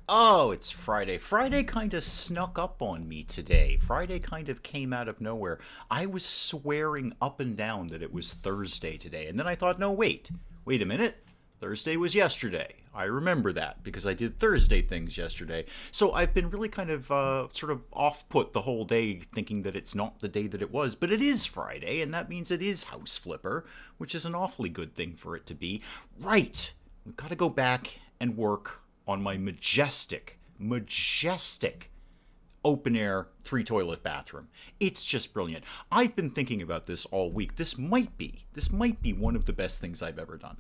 Oh, it's Friday. Friday kind of snuck up on me today. Friday kind of came out of nowhere. I was swearing up and down that it was Thursday today, and then I thought, no, wait a minute. Thursday was yesterday. I remember that because I did Thursday things yesterday. So I've been really kind of sort of off put the whole day thinking that it's not the day that it was, but it is Friday, and that means it is House Flipper, which is an awfully good thing for it to be. Right. We've got to go back and work on my majestic open air 3 toilet bathroom. It's just brilliant. I've been thinking about this all week. This might be one of the best things I've ever done.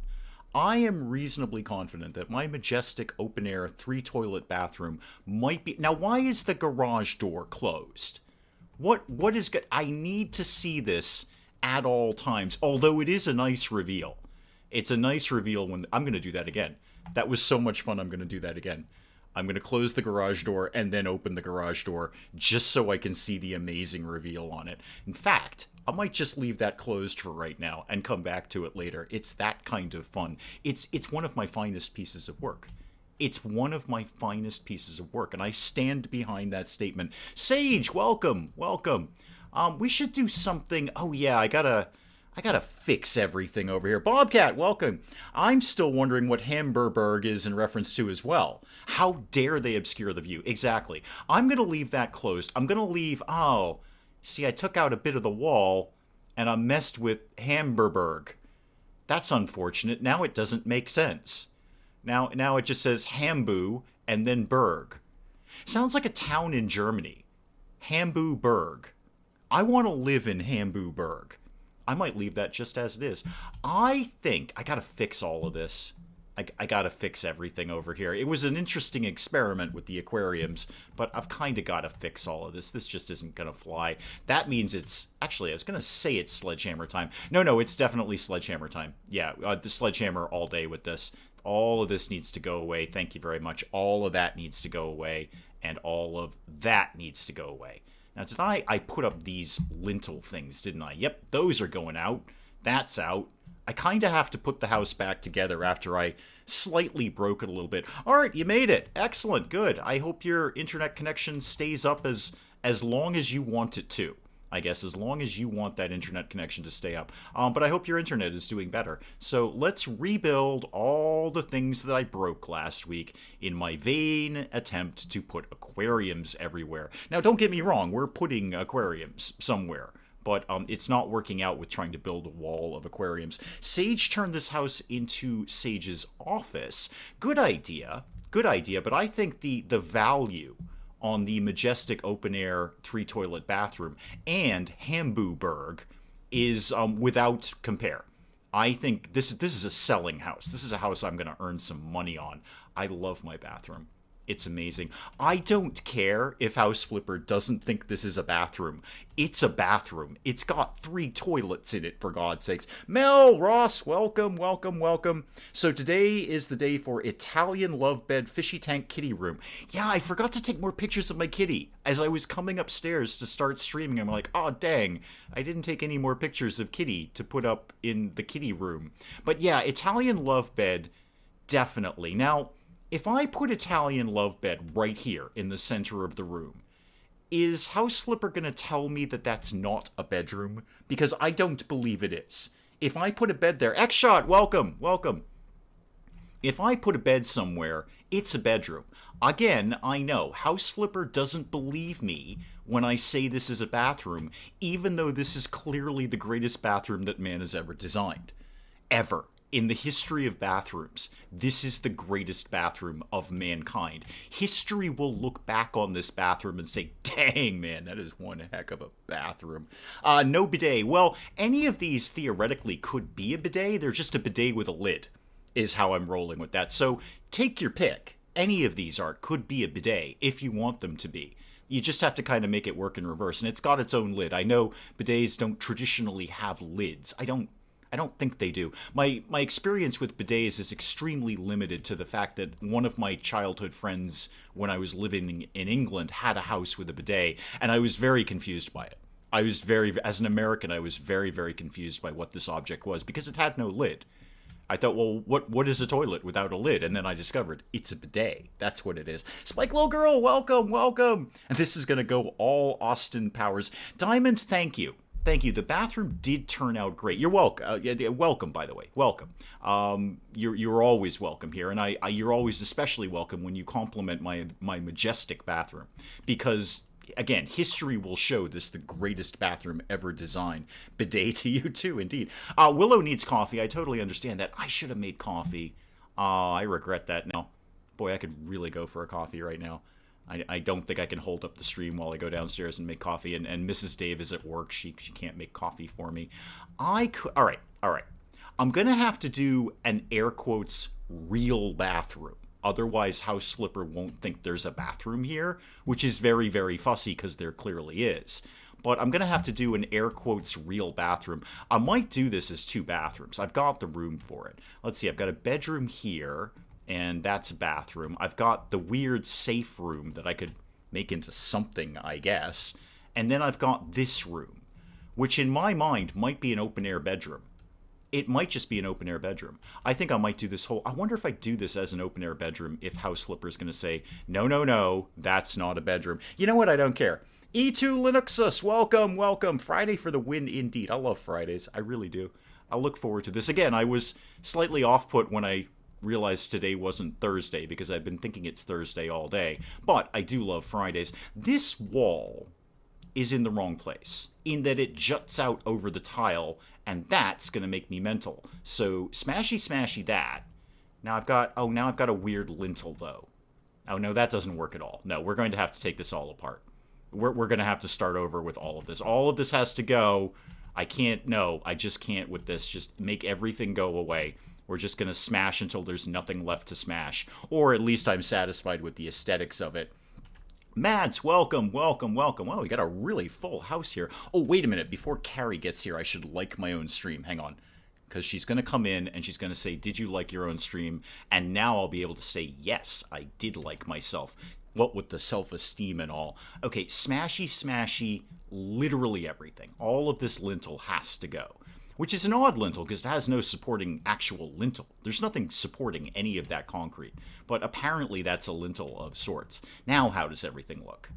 I am reasonably confident that my majestic open air 3 toilet bathroom might be. Now, why is the garage door closed? What is good? I need to see this at all times. Although it is a nice reveal. It's a nice reveal when I'm going to do that again. That was so much fun. I'm going to do that again. I'm going to close the garage door and then open the garage door just so I can see the amazing reveal on it. In fact, I might just leave that closed for right now and come back to it later. It's that kind of fun. It's one of my finest pieces of work. It's one of my finest pieces of work, and I stand behind that statement. Sage, welcome, welcome. We should do something. Oh yeah, I gotta fix everything over here. Bobcat, welcome. I'm still wondering what Hamburberg is in reference to as well. How dare they obscure the view? Exactly. I'm gonna leave that closed. I'm gonna leave. Oh, see, I took out a bit of the wall, and I messed with Hamburberg. That's unfortunate. Now it doesn't make sense. Now it just says Hambu and then Berg. Sounds like a town in Germany. Hamburg. I want to live in Hamburg. I might leave that just as it is. I think I gotta fix all of this. I gotta fix everything over here. It was an interesting experiment with the aquariums, but I've kind of gotta fix all of this. This just isn't gonna fly. That means it's... Actually, I was gonna say it's sledgehammer time. No, it's definitely sledgehammer time. Yeah, the sledgehammer all day with this. All of this needs to go away. Thank you very much. All of that needs to go away, and all of that needs to go away. Now, did I put up these lintel things, didn't I? Yep, those are going out. That's out. I kind of have to put the house back together after I slightly broke it a little bit. All right, you made it. Excellent, good. I hope your internet connection stays up as long as you want it to. I guess as long as you want that internet connection to stay up. But I hope your internet is doing better. So let's rebuild all the things that I broke last week in my vain attempt to put aquariums everywhere. Now, don't get me wrong, we're putting aquariums somewhere. But it's not working out with trying to build a wall of aquariums. Sage turned this house into Sage's office. Good idea, but I think the value on the majestic open-air 3 toilet bathroom and Hamburberg is without compare. I think this is a selling house. This is a house I'm going to earn some money on. I love my bathroom. It's amazing. I don't care if House Flipper doesn't think this is a bathroom. It's a bathroom. It's got 3 toilets in it, for God's sakes. Mel, Ross, welcome, welcome, welcome. So today is the day for Italian love bed fishy tank kitty room. Yeah, I forgot to take more pictures of my kitty. As I was coming upstairs to start streaming, I'm like, oh, dang, I didn't take any more pictures of kitty to put up in the kitty room. But yeah, Italian love bed, definitely. Now, if I put Italian love bed right here in the center of the room, is House Flipper going to tell me that that's not a bedroom? Because I don't believe it is. If I put a bed there... X-Shot, welcome, welcome. If I put a bed somewhere, it's a bedroom. Again, I know, House Flipper doesn't believe me when I say this is a bathroom, even though this is clearly the greatest bathroom that man has ever designed. Ever. In the history of bathrooms, this is the greatest bathroom of mankind. History will look back on this bathroom and say, dang, man, that is one heck of a bathroom. No bidet. Well, any of these theoretically could be a bidet. They're just a bidet with a lid, is how I'm rolling with that. So take your pick. Any of these could be a bidet if you want them to be. You just have to kind of make it work in reverse. And it's got its own lid. I know bidets don't traditionally have lids. I don't think they do. My experience with bidets is extremely limited to the fact that one of my childhood friends, when I was living in England, had a house with a bidet, and I was very confused by it. As an American, I was very, very confused by what this object was, because it had no lid. I thought, well, what is a toilet without a lid? And then I discovered it's a bidet. That's what it is. Spike Little Girl, welcome, welcome. And this is going to go all Austin Powers. Diamond, thank you. Thank you. The bathroom did turn out great. You're welcome. Welcome, by the way. Welcome. You're always welcome here, and you're always especially welcome when you compliment my majestic bathroom, because again, history will show this the greatest bathroom ever designed. Bidet to you too, indeed. Willow needs coffee. I totally understand that. I should have made coffee. I regret that now. Boy, I could really go for a coffee right now. I don't think I can hold up the stream while I go downstairs and make coffee. And Mrs. Dave is at work. She can't make coffee for me. All right. I'm going to have to do an air quotes real bathroom. Otherwise, House Slipper won't think there's a bathroom here, which is very, very fussy because there clearly is. But I'm going to have to do an air quotes real bathroom. I might do this as 2 bathrooms. I've got the room for it. Let's see. I've got a bedroom here, and that's a bathroom. I've got the weird safe room that I could make into something, I guess. And then I've got this room, which in my mind might be an open-air bedroom. It might just be an open-air bedroom. I think I might do this whole... I wonder if I do this as an open-air bedroom if House Slipper is going to say, no, that's not a bedroom. You know what? I don't care. E2 Linuxus, welcome, welcome. Friday for the win, indeed. I love Fridays. I really do. I look forward to this. Again, I was slightly off-put when I realized today wasn't Thursday because I've been thinking it's Thursday all day. But I do love Fridays. This wall is in the wrong place, in that it juts out over the tile, and that's going to make me mental. So smashy that. Now I've got a weird lintel though. Oh no, that doesn't work at all. No, we're going to have to take this all apart. We're going to have to start over with all of this. All of this has to go. I just can't with this. Just make everything go away. We're just going to smash until there's nothing left to smash. Or at least I'm satisfied with the aesthetics of it. Mads, welcome. Wow, we got a really full house here. Oh, wait a minute. Before Carrie gets here, I should like my own stream. Hang on. Because she's going to come in and she's going to say, did you like your own stream? And now I'll be able to say, yes, I did like myself. What with the self-esteem and all. Okay, smashy, literally everything. All of this lintel has to go. Which is an odd lintel because it has no supporting actual lintel. There's nothing supporting any of that concrete. But apparently that's a lintel of sorts. Now how does everything look?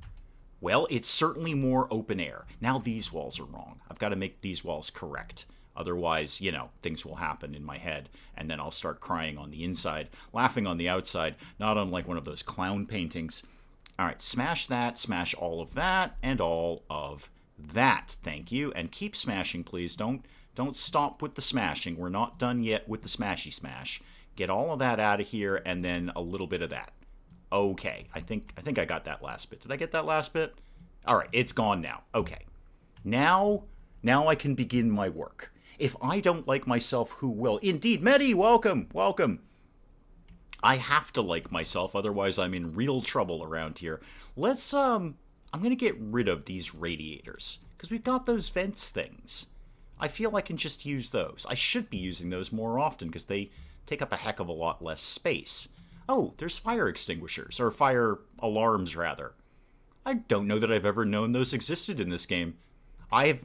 Well, it's certainly more open air. Now these walls are wrong. I've got to make these walls correct. Otherwise, things will happen in my head. And then I'll start crying on the inside, laughing on the outside. Not unlike one of those clown paintings. All right, smash that, smash all of that, and all of that. Thank you. And keep smashing, please. Don't stop with the smashing. We're not done yet with the smashy smash. Get all of that out of here, and then a little bit of that. Okay, I think I got that last bit. Did I get that last bit? All right, it's gone now. Okay. Now I can begin my work. If I don't like myself, who will? Indeed, Medi, welcome. I have to like myself, otherwise I'm in real trouble around here. Let's, I'm going to get rid of these radiators, because we've got those vents things. I feel I can just use those. I should be using those more often because they take up a heck of a lot less space. Oh, there's fire extinguishers, or fire alarms, rather. I don't know that I've ever known those existed in this game. I've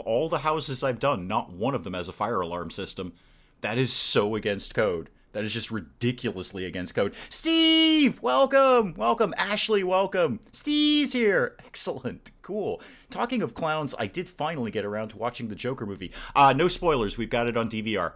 all the houses I've done, not one of them has a fire alarm system. That is so against code. That is just ridiculously against code. Steve, welcome. Ashley, welcome. Steve's here. Excellent. Cool. Talking of clowns, I did finally get around to watching the Joker movie. No spoilers. We've got it on DVR.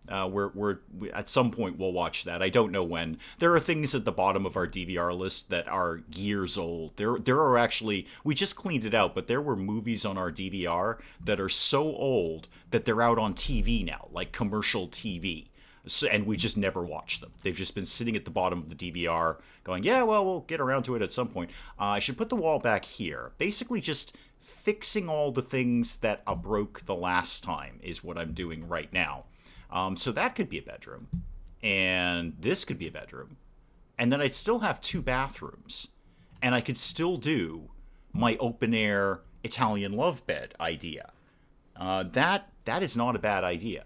We're at some point we'll watch that. I don't know when. There are things at the bottom of our DVR list that are years old. There are actually, we just cleaned it out, but there were movies on our DVR that are so old that they're out on TV now, like commercial TV. So, and we just never watched them. They've just been sitting at the bottom of the DVR going, yeah, well, we'll get around to it at some point. I should put the wall back here. Basically just fixing all the things that I broke the last time is what I'm doing right now. So that could be a bedroom. And this could be a bedroom. And then I'd still have 2 bathrooms. And I could still do my open-air Italian love bed idea. That is not a bad idea.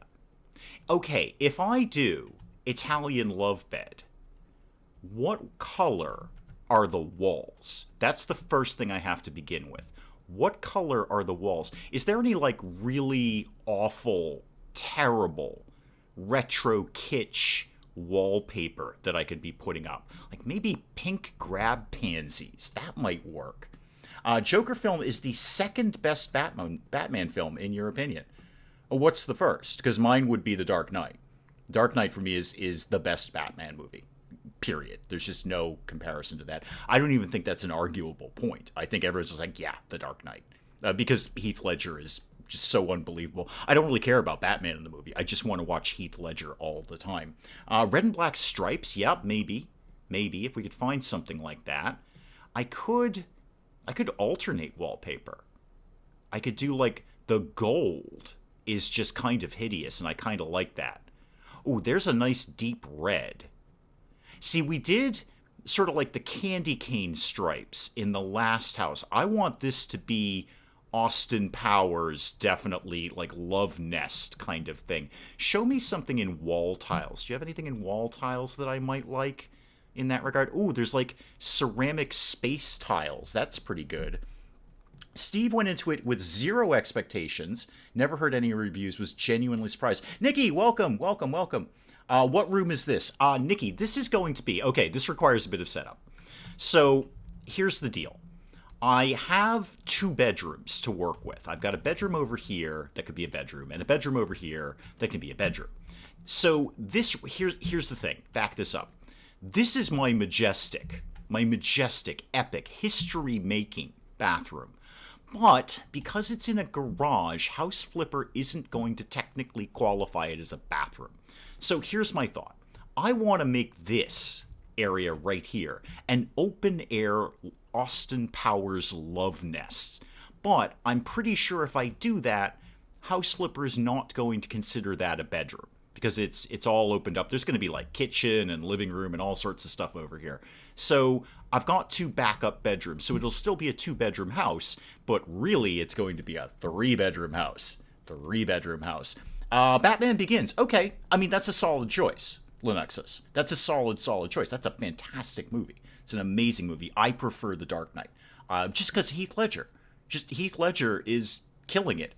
Okay, if I do Italian love bed, what color are the walls? That's the first thing I have to begin with. What color are the walls? Is there any, really awful, terrible retro kitsch wallpaper that I could be putting up. Like maybe pink grab pansies. That might work. Joker film is the second best Batman film, in your opinion. What's the first? Because mine would be The Dark Knight. Dark Knight for me is the best Batman movie. Period. There's just no comparison to that. I don't even think that's an arguable point. I think everyone's just like, yeah, The Dark Knight. Because Heath Ledger is just so unbelievable. I don't really care about Batman in the movie. I just want to watch Heath Ledger all the time. Red and black stripes, yeah, maybe. Maybe, if we could find something like that. I could alternate wallpaper. I could do, like, the gold is just kind of hideous, and I kind of like that. Oh, there's a nice deep red. See, we did sort of like the candy cane stripes in the last house. I want this to be Austin Powers, definitely like Love Nest kind of thing. Show me something in wall tiles. Do you have anything in wall tiles that I might like in that regard? Ooh, there's like ceramic space tiles. That's pretty good. Steve went into it with zero expectations, never heard any reviews, was genuinely surprised. Nikki, welcome, welcome, welcome. What room is this? Nikki, this is going to be... Okay, this requires a bit of setup. So, here's the deal. I have 2 bedrooms to work with. I've got a bedroom over here that could be a bedroom, and a bedroom over here that can be a bedroom. So, here's the thing. Back this up. This is my majestic, epic, history-making bathroom. But because it's in a garage, House Flipper isn't going to technically qualify it as a bathroom. So here's my thought. I want to make this area right here an open-air Austin Powers love nest. But I'm pretty sure if I do that, House Flipper is not going to consider that a bedroom. Because it's all opened up. There's going to be like kitchen and living room and all sorts of stuff over here. So I've got 2 backup bedrooms. So it'll still be a 2-bedroom house, but really it's going to be a 3-bedroom house. 3-bedroom house. Batman Begins. Okay. I mean, that's a solid choice, Linuxus. That's a solid choice. That's a fantastic movie. It's an amazing movie. I prefer The Dark Knight. Just because Heath Ledger. Heath Ledger is killing it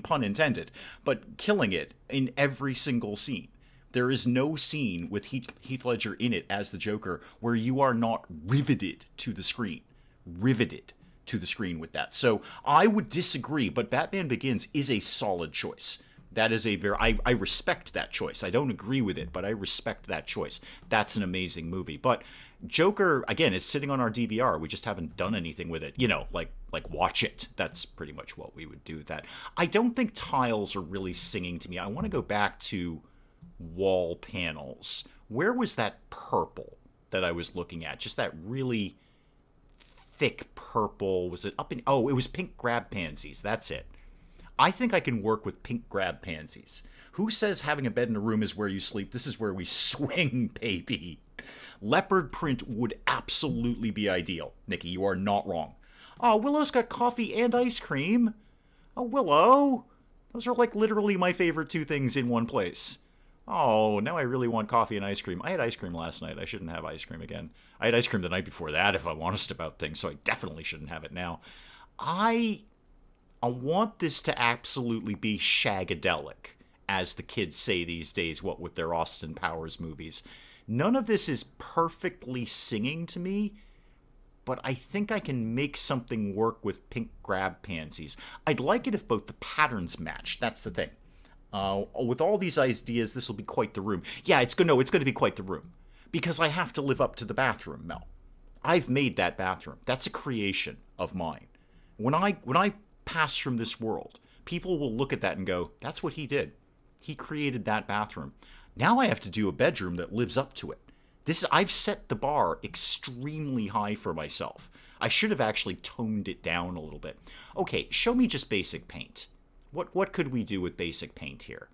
pun intended, but killing it in every single scene. There is no scene with Heath Ledger in it as the Joker where you are not riveted to the screen with that. So I would disagree, but Batman Begins is a solid choice. That is I respect that choice. I don't agree with it, but I respect that choice. That's an amazing movie. But Joker, again, it's sitting on our DVR. We just haven't done anything with it. Like watch it. That's pretty much what we would do with that. I don't think tiles are really singing to me. I want to go back to wall panels. Where was that purple that I was looking at? Just that really thick purple. Was it up in... Oh, it was pink grab pansies. That's it. I think I can work with pink grab pansies. Who says having a bed in a room is where you sleep? This is where we swing, baby. Leopard print would absolutely be ideal. Nikki, you are not wrong. Oh, Willow's got coffee and ice cream. Oh, Willow. Those are like literally my favorite 2 things in one place. Oh, now I really want coffee and ice cream. I had ice cream last night. I shouldn't have ice cream again. I had ice cream the night before that, if I'm honest about things, so I definitely shouldn't have it now. I want this to absolutely be shagadelic, as the kids say these days, what with their Austin Powers movies. None of this is perfectly singing to me, but I think I can make something work with pink grab pansies. I'd like it if both the patterns match. That's the thing. With all these ideas, this will be quite the room. Yeah, it's going to be quite the room. Because I have to live up to the bathroom, Mel. I've made that bathroom. That's a creation of mine. When I pass from this world, people will look at that and go, that's what he did. He created that bathroom. Now I have to do a bedroom that lives up to it. I've set the bar extremely high for myself. I should have actually toned it down a little bit. Okay, show me just basic paint. What could we do with basic paint here?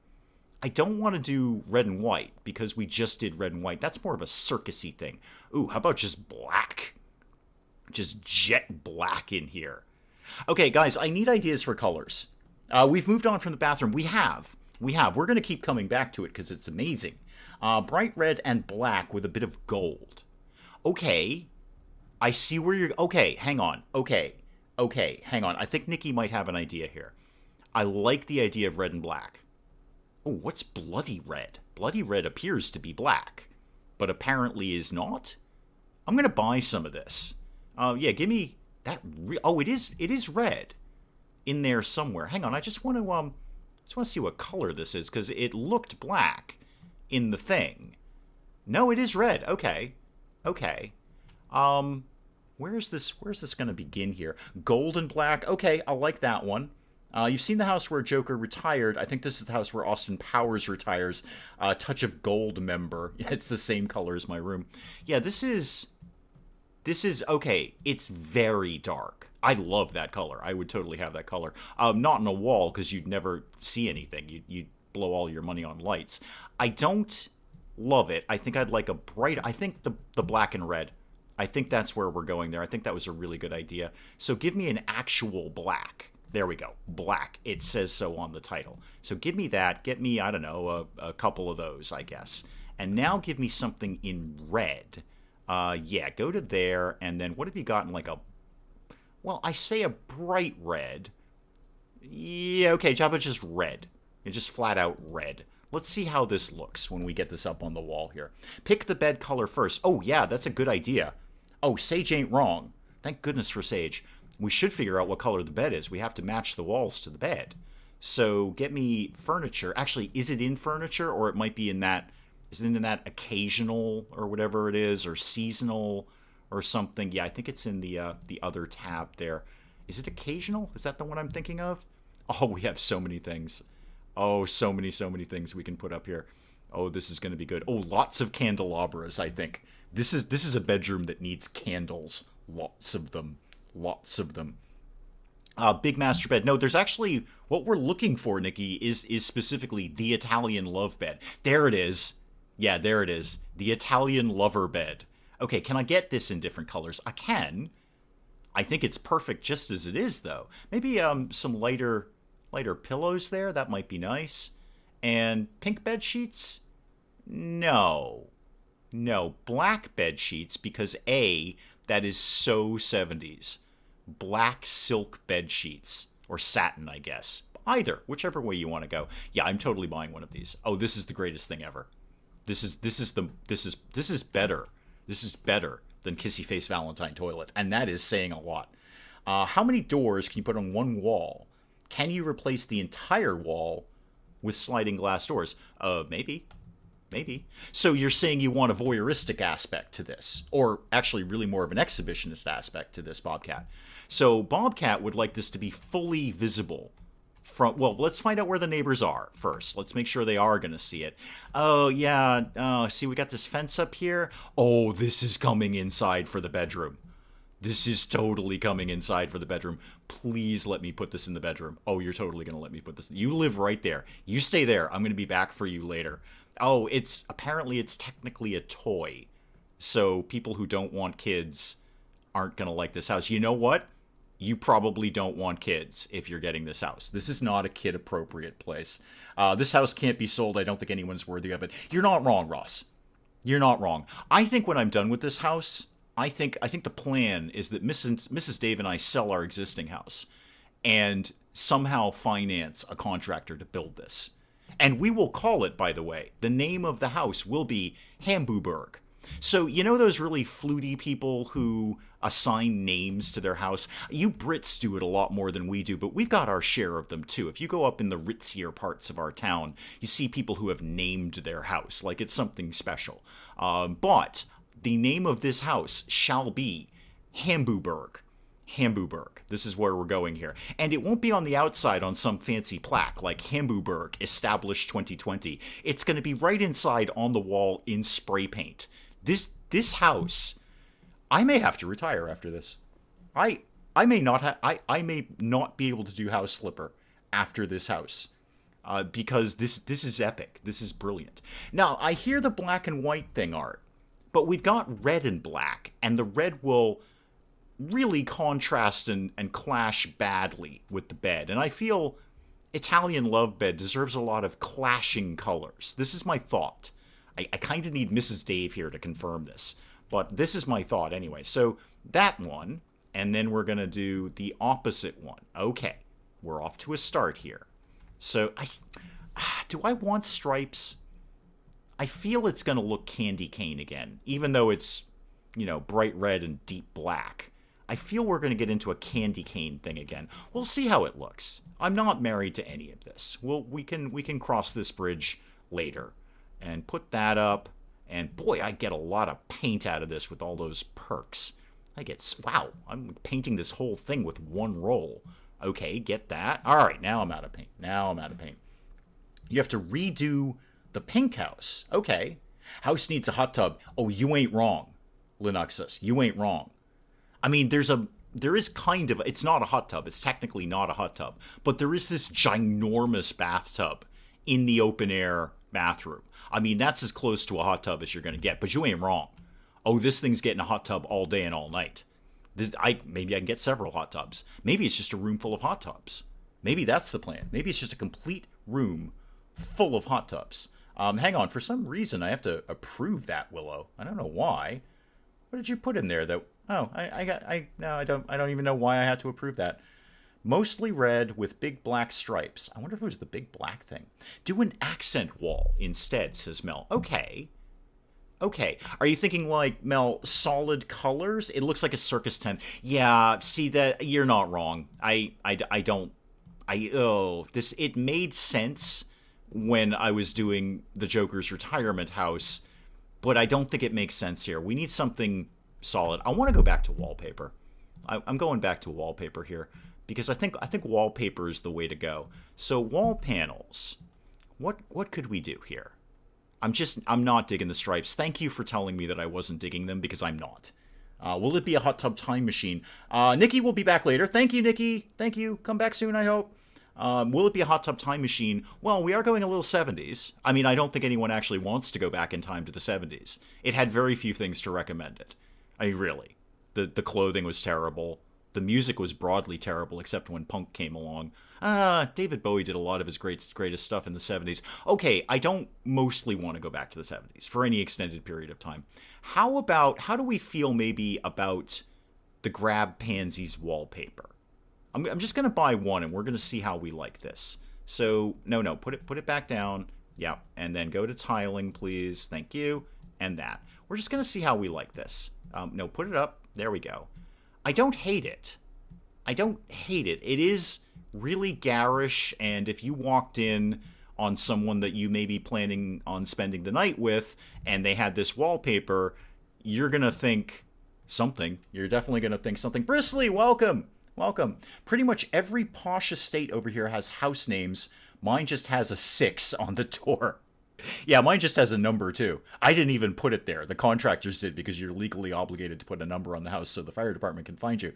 I don't want to do red and white because we just did red and white. That's more of a circusy thing. Ooh, how about just black? Just jet black in here. Okay, guys, I need ideas for colors. We've moved on from the bathroom. We have. We're going to keep coming back to it because it's amazing. Bright red and black with a bit of gold. Okay. I see where you're... Okay, hang on. Okay, hang on. I think Nikki might have an idea here. I like the idea of red and black. Oh, what's bloody red? Bloody red appears to be black, but apparently is not. I'm gonna buy some of this. Yeah, give me that. Oh, it is red in there somewhere. Hang on, I just want to see what color this is because it looked black in the thing. No, it is red. Okay, okay. Where's this going to begin here? Gold and black. Okay, I like that one. You've seen the house where Joker retired. I think this is the house where Austin Powers retires. Touch of gold member. It's the same color as my room. Yeah, this is okay. It's very dark. I love that color. I would totally have that color. Not on a wall because you'd never see anything. You'd blow all your money on lights. I don't love it. I think I'd like a bright. I think the black and red. I think that's where we're going there. I think that was a really good idea. So give me an actual black. There we go. Black. It says so on the title. So give me that. Get me, I don't know, a couple of those, I guess. And now give me something in red. Yeah, go to there. And then what have you got in like a... Well, I say a bright red. Yeah, okay, how about just red? It's just flat out red. Let's see how this looks when we get this up on the wall here. Pick the bed color first. Oh, yeah, that's a good idea. Oh, Sage ain't wrong. Thank goodness for Sage. We should figure out what color the bed is. We have to match the walls to the bed. So get me furniture. Actually, is it in furniture or it might be in that... Is it in that occasional or whatever it is or seasonal or something? Yeah, I think it's in the other tab there. Is it occasional? Is that the one I'm thinking of? Oh, we have so many things. Oh, so many things we can put up here. Oh, this is going to be good. Oh, lots of candelabras, I think. This is a bedroom that needs candles. Lots of them. Lots of them. Big master bed. No, there's actually... What we're looking for, Nikki, is specifically the Italian love bed. There it is. Yeah, there it is. The Italian lover bed. Okay, can I get this in different colors? I can. I think it's perfect just as it is, though. Maybe some lighter pillows there. That might be nice. And pink bed sheets? No. No, black bed sheets because A, that is so 70s. Black silk bed sheets. Or satin, I guess. Either, whichever way you want to go. Yeah, I'm totally buying one of these. Oh, this is the greatest thing ever. This is better. This is better than Kissy Face Valentine Toilet, and that is saying a lot. How many doors can you put on one wall? Can you replace the entire wall with sliding glass doors? Maybe. Maybe. So you're saying you want a voyeuristic aspect to this, or actually really more of an exhibitionist aspect to this, Bobcat. So Bobcat would like this to be fully visible from... Well, let's find out where the neighbors are first. Let's make sure they are going to see it. Oh, yeah. Oh, see, we got this fence up here. Oh, this is coming inside for the bedroom. This is totally coming inside for the bedroom. Please let me put this in the bedroom. Oh, you're totally going to let me put this. You live right there. You stay there. I'm going to be back for you later. Oh, apparently it's technically a toy. So people who don't want kids aren't going to like this house. You know what? You probably don't want kids if you're getting this house. This is not a kid-appropriate place. This house can't be sold. I don't think anyone's worthy of it. You're not wrong, Ross. You're not wrong. I think when I'm done with this house, I think the plan is that Mrs. Dave and I sell our existing house and somehow finance a contractor to build this. And we will call it, by the way, the name of the house will be Hamburg. So, you know those really fluty people who assign names to their house? You Brits do it a lot more than we do, but we've got our share of them too. If you go up in the ritzier parts of our town, you see people who have named their house like it's something special. But the name of this house shall be Hamburg. Hamburg. This is where we're going here. And it won't be on the outside on some fancy plaque like Hamburg established 2020. It's going to be right inside on the wall in spray paint. This house, I may have to retire after this. I may not be able to do House Flipper after this house. Because this is epic. This is brilliant. Now, I hear the black and white thing, Art, but we've got red and black, and the red will really contrast and clash badly with the bed. And I feel Italian Love Bed deserves a lot of clashing colors. This is my thought. I kind of need Mrs. Dave here to confirm this, but this is my thought anyway. So that one, and then we're going to do the opposite one. Okay, we're off to a start here. So Do I want stripes? I feel it's going to look candy cane again, even though it's, bright red and deep black. I feel we're going to get into a candy cane thing again. We'll see how it looks. I'm not married to any of this. We can cross this bridge later and put that up. And boy, I get a lot of paint out of this with all those perks. Wow, I'm painting this whole thing with one roll. Okay, get that. All right, now I'm out of paint. You have to redo the pink house. Okay. House needs a hot tub. Oh, you ain't wrong, Linuxus. You ain't wrong. I mean, there is kind of, it's not a hot tub. It's technically not a hot tub. But there is this ginormous bathtub in the open air bathroom. I mean, that's as close to a hot tub as you're going to get. But you ain't wrong. Oh, this thing's getting a hot tub all day and all night. Maybe I can get several hot tubs. Maybe it's just a room full of hot tubs. Maybe that's the plan. Maybe it's just a complete room full of hot tubs. Hang on. For some reason, I have to approve that, Willow. I don't know why. What did you put in there? I don't even know why I had to approve that. Mostly red with big black stripes. I wonder if it was the big black thing. Do an accent wall instead, says Mel. Okay. Are you thinking like, Mel, solid colors? It looks like a circus tent. Yeah, see that you're not wrong. It made sense when I was doing the Joker's retirement house, but I don't think it makes sense here. We need something solid. I want to go back to wallpaper. I'm going back to wallpaper here because I think wallpaper is the way to go. So wall panels. What could we do here? I'm not digging the stripes. Thank you for telling me that I wasn't digging them because I'm not. Will it be a hot tub time machine? Nikki will be back later. Thank you, Nikki. Thank you. Come back soon, I hope. Will it be a hot tub time machine? Well, we are going a little 70s. I mean, I don't think anyone actually wants to go back in time to the 70s. It had very few things to recommend it. I mean, really. The clothing was terrible. The music was broadly terrible, except when punk came along. David Bowie did a lot of his greatest stuff in the 70s. Okay, I don't mostly want to go back to the 70s for any extended period of time. How do we feel maybe about the Grab Pansies wallpaper? I'm just going to buy one, and we're going to see how we like this. So, no, put it back down. Yeah, and then go to tiling, please. Thank you. And that. We're just going to see how we like this. No, put it up. There we go. I don't hate it. It is really garish, and if you walked in on someone that you may be planning on spending the night with, and they had this wallpaper, you're going to think something. You're definitely going to think something. Bristly, welcome. Pretty much every posh estate over here has house names. Mine just has a 6 on the door. Yeah, mine just has a number, too. I didn't even put it there. The contractors did because you're legally obligated to put a number on the house so the fire department can find you.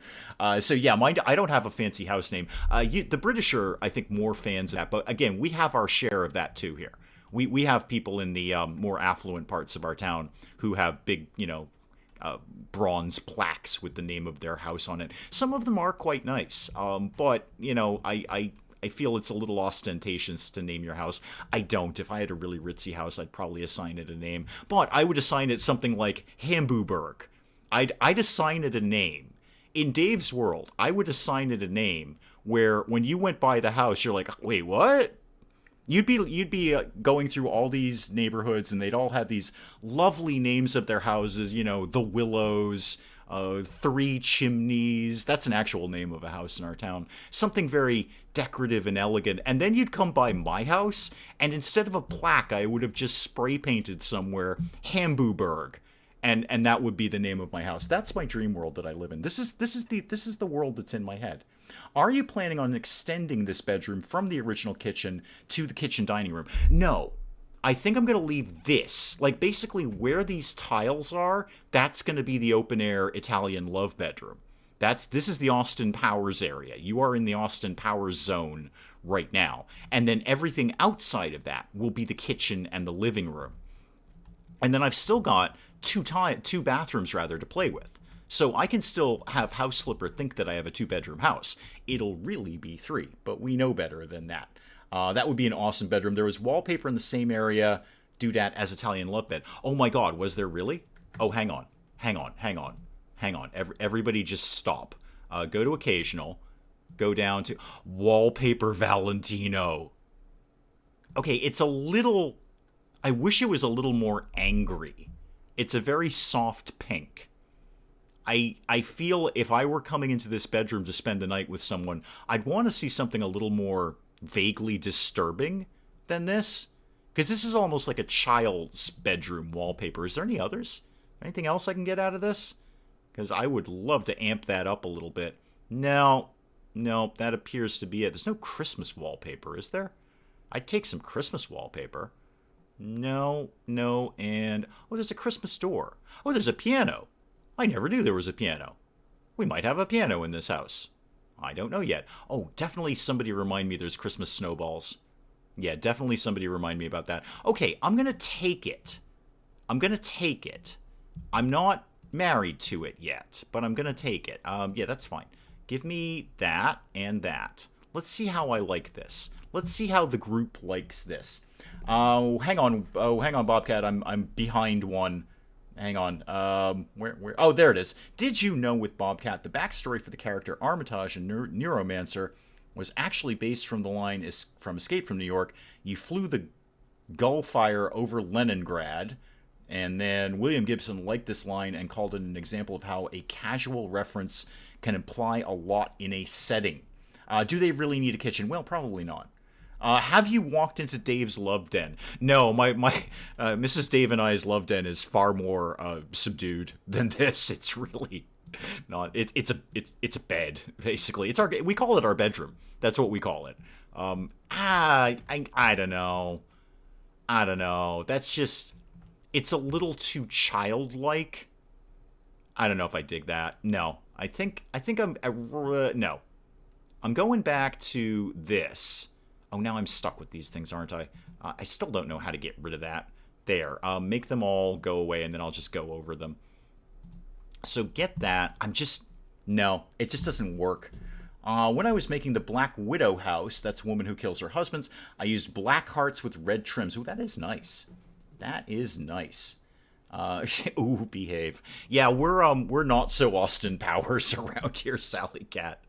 So, yeah, mine, I don't have a fancy house name. The British are, I think, more fans of that. But, again, we have our share of that, too, here. We have people in the more affluent parts of our town who have big, bronze plaques with the name of their house on it. Some of them are quite nice. But, I feel it's a little ostentatious to name your house. I don't. If I had a really ritzy house, I'd probably assign it a name. But I would assign it something like Hamburg. I'd assign it a name. In Dave's world, I would assign it a name where when you went by the house, you're like, wait, what? You'd be going through all these neighborhoods, and they'd all have these lovely names of their houses. The Willows, Three Chimneys. That's an actual name of a house in our town. Something very decorative and elegant. And then you'd come by my house, and instead of a plaque, I would have just spray painted somewhere Hamburg, and that would be the name of my house. That's my dream world that I live in. This is the world that's in my head. Are you planning on extending this bedroom from the original kitchen to the kitchen dining room? No. I think I'm going to leave this, like basically where these tiles are, that's going to be the open air Italian love bedroom. This is the Austin Powers area. You are in the Austin Powers zone right now. And then everything outside of that will be the kitchen and the living room. And then I've still got two bathrooms to play with. So I can still have House Flipper think that I have a 2-bedroom house. It'll really be 3, but we know better than that. That would be an awesome bedroom. There was wallpaper in the same area, doodad as Italian love bed. Oh my God, was there really? Oh, hang on. Everybody just stop. Go to occasional. Go down to wallpaper Valentino. Okay, it's a little... I wish it was a little more angry. It's a very soft pink. I feel if I were coming into this bedroom to spend the night with someone, I'd want to see something a little more vaguely disturbing than this. Because this is almost like a child's bedroom wallpaper. Is there any others? Anything else I can get out of this? Because I would love to amp that up a little bit. No, no, that appears to be it. There's no Christmas wallpaper, is there? I'd take some Christmas wallpaper. No, no, and... Oh, there's a Christmas door. Oh, there's a piano. I never knew there was a piano. We might have a piano in this house. I don't know yet. Oh, definitely somebody remind me there's Christmas snowballs. Yeah, definitely somebody remind me about that. Okay, I'm going to take it. I'm going to take it. I'm not married to it yet, but I'm going to take it. Yeah, that's fine. Give me that and that. Let's see how I like this. Let's see how the group likes this. Hang on. Oh, hang on, Bobcat. I'm behind one. Hang on. Where? Oh, there it is. Did you know with Bobcat, the backstory for the character Armitage and Neuromancer was actually based from the line from Escape from New York. You flew the Gullfire over Leningrad, and then William Gibson liked this line and called it an example of how a casual reference can imply a lot in a setting. Do they really need a kitchen? Well, probably not. Have you walked into Dave's love den? No, my Mrs. Dave and I's love den is far more subdued than this. It's really not. It's a bed basically. We call it our bedroom. That's what we call it. I don't know. I don't know. That's just. It's a little too childlike. I don't know if I dig that. No, I think I'm no. I'm going back to this. Oh, now I'm stuck with these things, aren't I? I still don't know how to get rid of that. There. Make them all go away, and then I'll just go over them. So get that. No, it just doesn't work. When I was making the Black Widow house, that's a woman who kills her husbands, I used black hearts with red trims. Ooh, that is nice. That is nice. Ooh, behave. Yeah, we're not so Austin Powers around here, Sally Cat.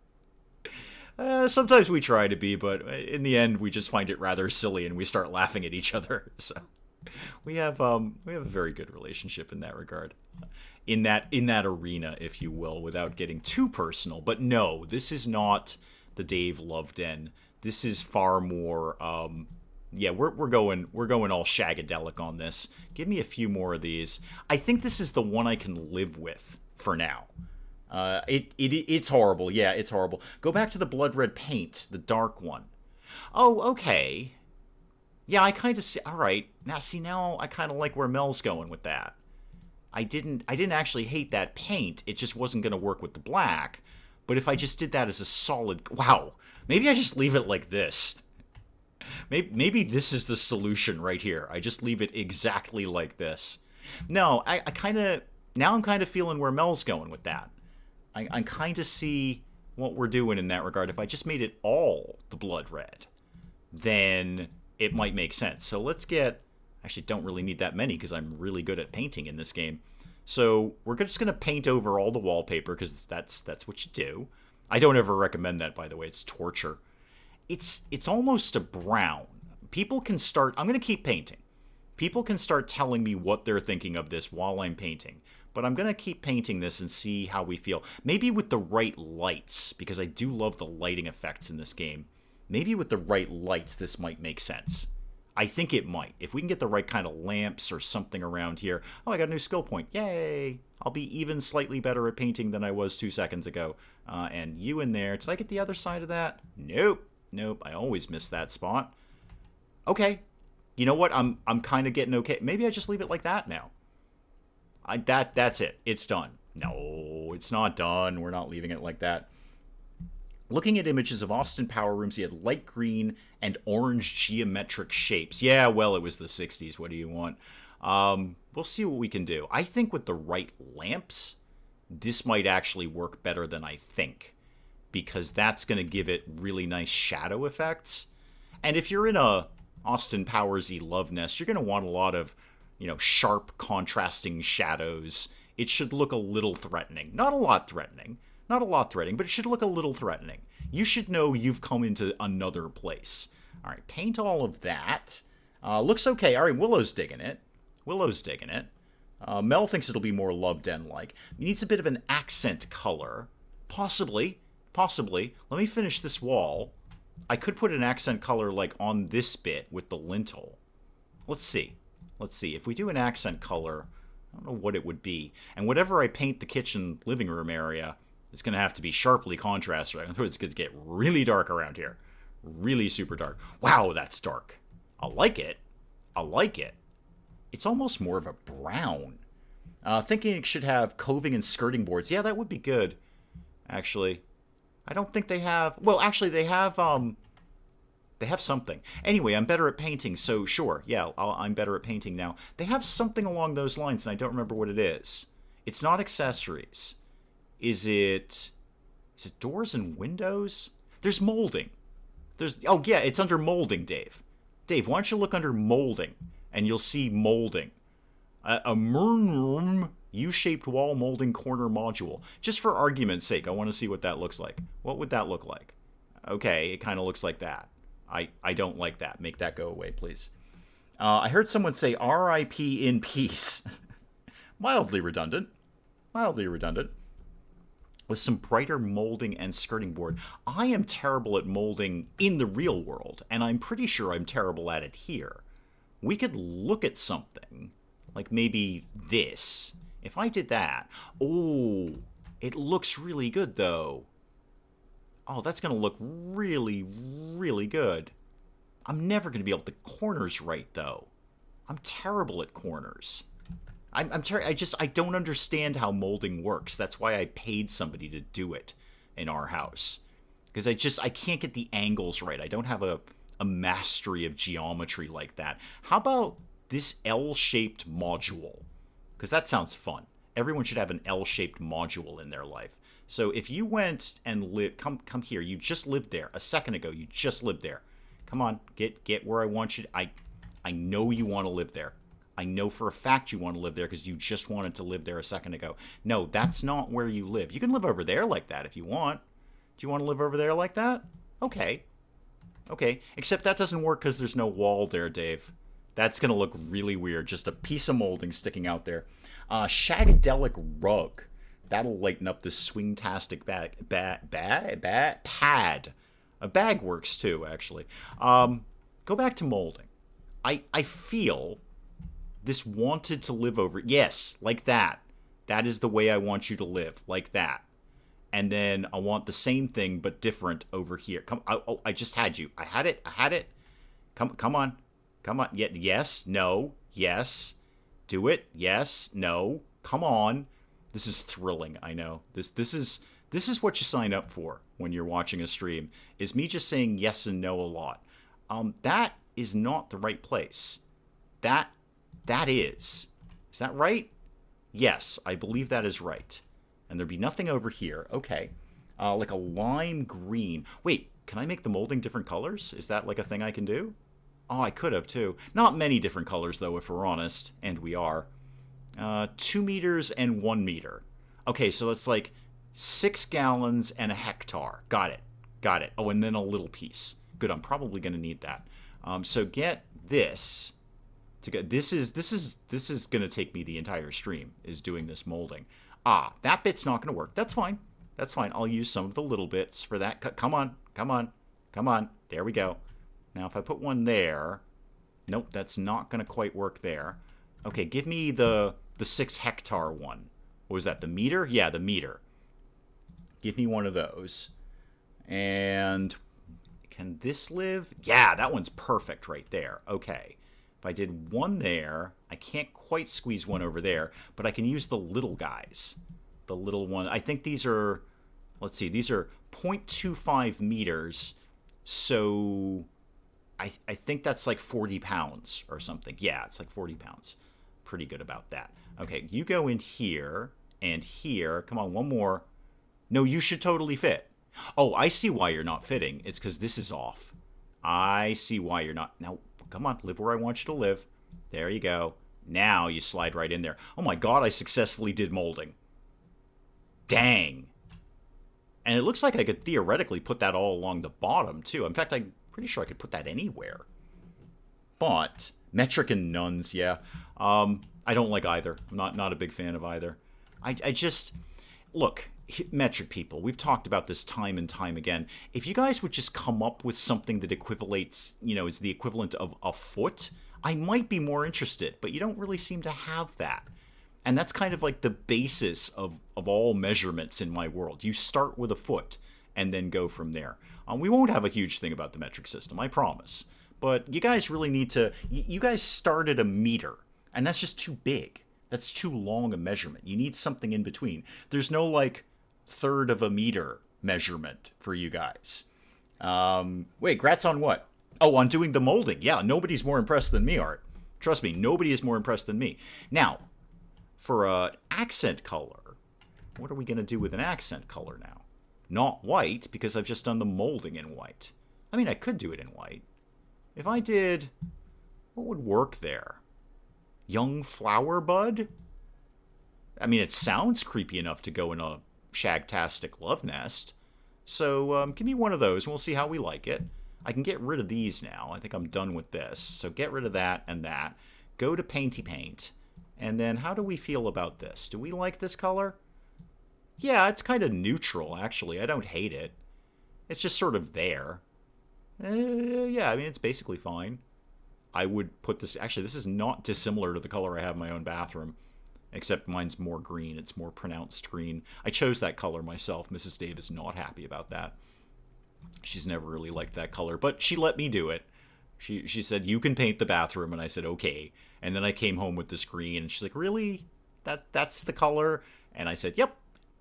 Sometimes we try to be, but in the end, we just find it rather silly, and we start laughing at each other. So we have a very good relationship in that regard, in that arena, if you will, without getting too personal. But no, this is not the Dave Love Den. This is far more. Yeah, we're going all shagadelic on this. Give me a few more of these. I think this is the one I can live with for now. It's horrible. Yeah, it's horrible. Go back to the blood red paint, the dark one. Oh, okay. Yeah, I kind of see. All right. Now I kind of like where Mel's going with that. I didn't actually hate that paint. It just wasn't going to work with the black. But if I just did that as a solid, wow. Maybe I just leave it like this. Maybe this is the solution right here. I just leave it exactly like this. No, I kind of now I'm kind of feeling where Mel's going with that. I kind of see what we're doing in that regard. If I just made it all the blood red, then it might make sense. So let's get... Actually, don't really need that many because I'm really good at painting in this game. So we're just going to paint over all the wallpaper because that's what you do. I don't ever recommend that, by the way. It's torture. It's almost a brown. People can start... I'm going to keep painting. People can start telling me what they're thinking of this while I'm painting. But I'm going to keep painting this and see how we feel. Maybe with the right lights, because I do love the lighting effects in this game. Maybe with the right lights, this might make sense. I think it might. If we can get the right kind of lamps or something around here. Oh, I got a new skill point. Yay! I'll be even slightly better at painting than I was 2 seconds ago. And you in there. Did I get the other side of that? Nope. Nope. I always miss that spot. Okay. You know what? I'm kind of getting okay. Maybe I just leave it like that now. That's it. It's done. No, it's not done. We're not leaving it like that. Looking at images of Austin Power Rooms, he had light green and orange geometric shapes. Yeah, well, it was the 60s. What do you want? We'll see what we can do. I think with the right lamps, this might actually work better than I think. Because that's going to give it really nice shadow effects. And if you're in a Austin Powers-y love nest, you're going to want a lot of, sharp contrasting shadows. It should look a little threatening. Not a lot threatening. Not a lot threatening, but it should look a little threatening. You should know you've come into another place. All right, paint all of that. Looks okay. All right, Willow's digging it. Willow's digging it. Mel thinks it'll be more Love Den-like. It needs a bit of an accent color. Possibly. Possibly. Let me finish this wall. I could put an accent color like on this bit with the lintel. Let's see. Let's see. If we do an accent color, I don't know what it would be. And whatever I paint the kitchen living room area, it's going to have to be sharply contrasted. It's going to get really dark around here. Really super dark. Wow, that's dark. I like it. I like it. It's almost more of a brown. Thinking it should have coving and skirting boards. Yeah, that would be good, actually. I don't think they have... Well, actually, they have something. Anyway, I'm better at painting, so sure. Yeah, I'm better at painting now. They have something along those lines, and I don't remember what it is. It's not accessories. Is it doors and windows? There's molding. Oh, yeah, it's under molding, Dave. Dave, why don't you look under molding, and you'll see molding. A U-shaped wall molding corner module. Just for argument's sake, I want to see what that looks like. What would that look like? Okay, it kind of looks like that. I don't like that. Make that go away, please. I heard someone say R.I.P. in peace. Mildly redundant. Mildly redundant. With some brighter molding and skirting board. I am terrible at molding in the real world, and I'm pretty sure I'm terrible at it here. We could look at something, like maybe this. If I did that, oh, it looks really good, though. Oh, that's going to look really, really good. I'm never going to be able to corners right, though. I'm terrible at corners. I don't understand how molding works. That's why I paid somebody to do it in our house. Because I can't get the angles right. I don't have a mastery of geometry like that. How about this L-shaped module? Because that sounds fun. Everyone should have an L-shaped module in their life. So if you went and come here, you just lived there. A second ago, you just lived there. Come on, get where I want you. I know you want to live there. I know for a fact you want to live there because you just wanted to live there a second ago. No, that's not where you live. You can live over there like that if you want. Do you want to live over there like that? Okay. Okay, except that doesn't work because there's no wall there, Dave. That's going to look really weird. Just a piece of molding sticking out there. Shagadelic rug. That'll lighten up this swing-tastic pad. A bag works too, actually. Go back to molding. I feel this wanted to live over... Yes, like that. That is the way I want you to live, like that. And then I want the same thing but different over here. Come, I just had you. I had it. Come on. Yes, no, yes. Do it. Yes, no. Come on. This is thrilling, I know. This is what you sign up for when you're watching a stream, is me just saying yes and no a lot. That is not the right place. That is. Is that right? Yes, I believe that is right. And there'd be nothing over here. Okay. Like a lime green. Wait, can I make the molding different colors? Is that like a thing I can do? Oh, I could have, too. Not many different colors, though, if we're honest. And we are. 2 meters and 1 meter. Okay, so that's like 6 gallons and a hectare. Got it. Oh, and then a little piece. Good, I'm probably going to need that. So get this. This is going to take me the entire stream, is doing this molding. Ah, that bit's not going to work. That's fine. I'll use some of the little bits for that. Come on. There we go. Now, if I put one there... Nope, that's not going to quite work there. Okay, give me the 6 hectare one. What was that, the meter? Yeah, the meter. Give me one of those. And can this live? Yeah, that one's perfect right there. Okay. If I did one there, I can't quite squeeze one over there, but I can use the little guys. The little one. I think these are, let's see, these are 0.25 meters. So I think that's like 40 pounds or something. Yeah, it's like 40 pounds. Pretty good about that. Okay, you go in here and here. Come on, one more. No, you should totally fit. Oh, I see why you're not fitting. It's because this is off. I see why you're not. Now, come on, live where I want you to live. There you go. Now you slide right in there. Oh my god, I successfully did molding. Dang. And it looks like I could theoretically put that all along the bottom, too. In fact, Pretty sure I could put that anywhere. But metric and nuns, yeah. I don't like either. I'm not a big fan of either. I just look, metric people. We've talked about this time and time again. If you guys would just come up with something that equivalates, is the equivalent of a foot, I might be more interested. But you don't really seem to have that. And that's kind of like the basis of all measurements in my world. You start with a foot and then go from there. We won't have a huge thing about the metric system, I promise. But you guys really need to... You guys start at a meter, and that's just too big. That's too long a measurement. You need something in between. There's no, like, third of a meter measurement for you guys. Wait, grats on what? Oh, on doing the molding. Yeah, nobody's more impressed than me, Art. Trust me, nobody is more impressed than me. Now, for an accent color, what are we going to do with an accent color now? Not white, because I've just done the molding in white. I mean, I could do it in white. If I did, what would work there? Young flower bud? I mean, it sounds creepy enough to go in a shagtastic love nest. So give me one of those and we'll see how we like it. I can get rid of these now. I think I'm done with this. So get rid of that and that. Go to Painty Paint. And then how do we feel about this? Do we like this color? Yeah, it's kind of neutral, actually. I don't hate it. It's just sort of there. Yeah, I mean, it's basically fine. I would put this... Actually, this is not dissimilar to the color I have in my own bathroom. Except mine's more green. It's more pronounced green. I chose that color myself. Mrs. Dave is not happy about that. She's never really liked that color. But she let me do it. She said, you can paint the bathroom. And I said, okay. And then I came home with this green. And she's like, really? That's the color? And I said, yep.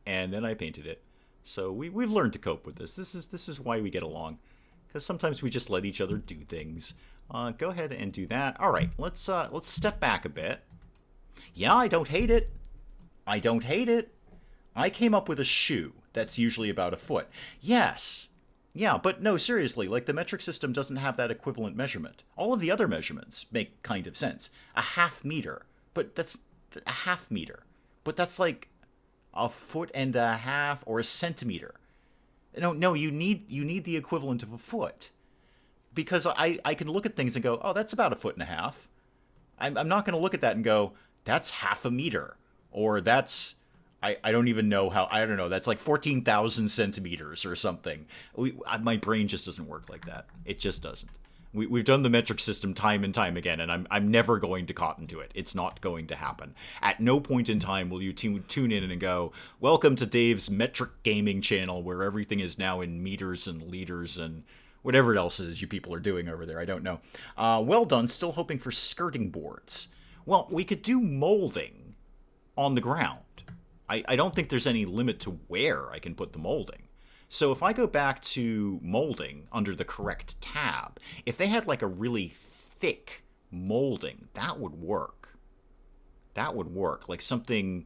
And then I painted it. So we've learned to cope with this. This is why we get along. Because sometimes we just let each other do things. Go ahead and do that. All right, let's step back a bit. Yeah, I don't hate it. I don't hate it. I came up with a shoe that's usually about a foot. Yes. Yeah, but no, seriously, like the metric system doesn't have that equivalent measurement. All of the other measurements make kind of sense. A half meter, but that's a half meter. But that's like a foot and a half or a centimeter. No, you need the equivalent of a foot. Because I can look at things and go, oh, that's about a foot and a half. I'm not going to look at that and go, that's half a meter. Or that's, I don't even know how, I don't know, that's like 14,000 centimeters or something. My brain just doesn't work like that. It just doesn't. We've done the metric system time and time again, and I'm never going to cotton to it. It's not going to happen. At no point in time will you tune in and go, welcome to Dave's metric gaming channel, where everything is now in meters and liters and whatever else it is you people are doing over there. I don't know. Well done. Still hoping for skirting boards. Well, we could do molding on the ground. I don't think there's any limit to where I can put the molding. So if I go back to molding under the correct tab, if they had like a really thick molding, that would work. That would work. Like something,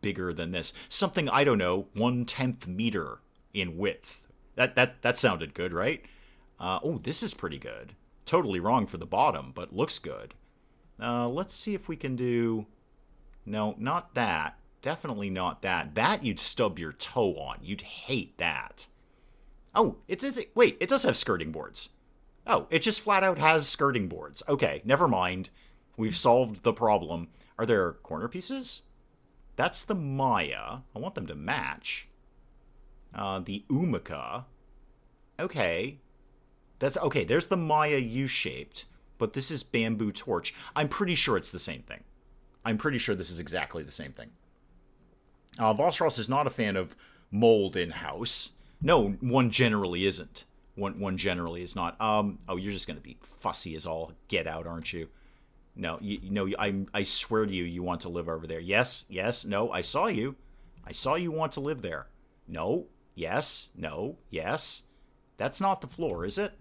bigger than this. Something, I don't know, 1/10 meter in width. That sounded good, right? Oh, this is pretty good. Totally wrong for the bottom, but looks good. Let's see if we can do... No, not that. Definitely not that. That you'd stub your toe on. You'd hate that. Oh, it does. Wait, it does have skirting boards. Oh, it just flat out has skirting boards. Okay, never mind. We've solved the problem. Are there corner pieces? That's the Maya. I want them to match. The Umica. Okay. That's okay. There's the Maya U-shaped, but this is bamboo torch. I'm pretty sure it's the same thing. I'm pretty sure this is exactly the same thing. Voss is not a fan of mold in-house. No, one generally isn't. One generally is not. Oh, you're just going to be fussy as all get out, aren't you? No, I swear to you, you want to live over there. Yes, no, I saw you. I saw you want to live there. No, yes, no, yes. That's not the floor, is it?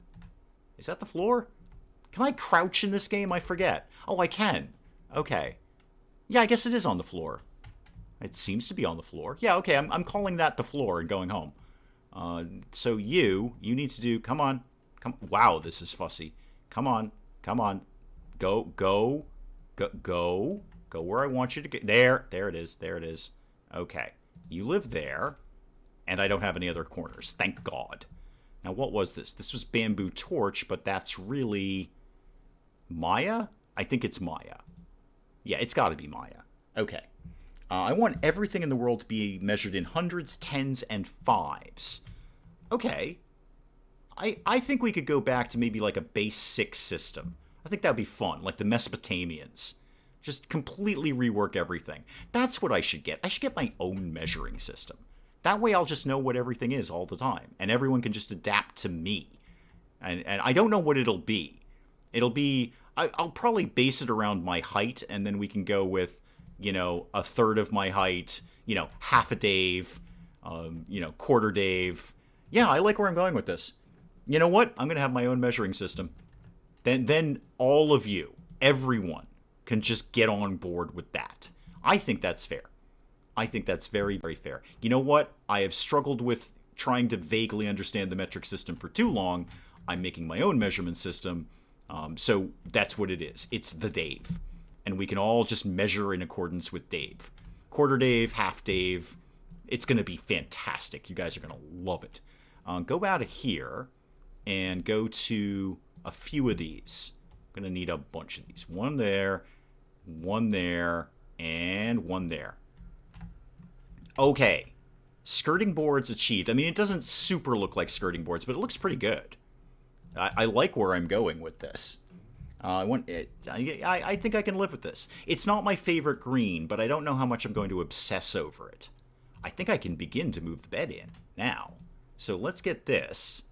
Is that the floor? Can I crouch in this game? I forget. Oh, I can. Okay. Yeah, I guess it is on the floor. It seems to be on the floor. Yeah, okay, I'm calling that the floor and going home. So you need to do, come on. Wow, this is fussy. Come on. Go where I want you to go. There it is. Okay. You live there, and I don't have any other corners. Thank God. Now, what was this? This was bamboo torch, but that's really Maya? I think it's Maya. Yeah, it's got to be Maya. Okay. I want everything in the world to be measured in hundreds, tens, and fives. Okay. I think we could go back to maybe like a base 6 system. I think that would be fun, like the Mesopotamians. Just completely rework everything. That's what I should get. I should get my own measuring system. That way I'll just know what everything is all the time, and everyone can just adapt to me. And I don't know what it'll be. It'll be... I'll probably base it around my height, and then we can go with, a third of my height, half a Dave, quarter Dave. Yeah, I like where I'm going with this. You know what? I'm going to have my own measuring system. Then all of you, everyone, can just get on board with that. I think that's fair. I think that's very, very fair. You know what? I have struggled with trying to vaguely understand the metric system for too long. I'm making my own measurement system. So that's what it is. It's the Dave. And we can all just measure in accordance with Dave. Quarter Dave, half Dave. It's going to be fantastic. You guys are going to love it. Go out of here and go to a few of these. I'm going to need a bunch of these. One there, and one there. Okay. Skirting boards achieved. I mean, it doesn't super look like skirting boards, but it looks pretty good. I like where I'm going with this. I think I can live with this. It's not my favorite green, but I don't know how much I'm going to obsess over it. I think I can begin to move the bed in now. So let's get this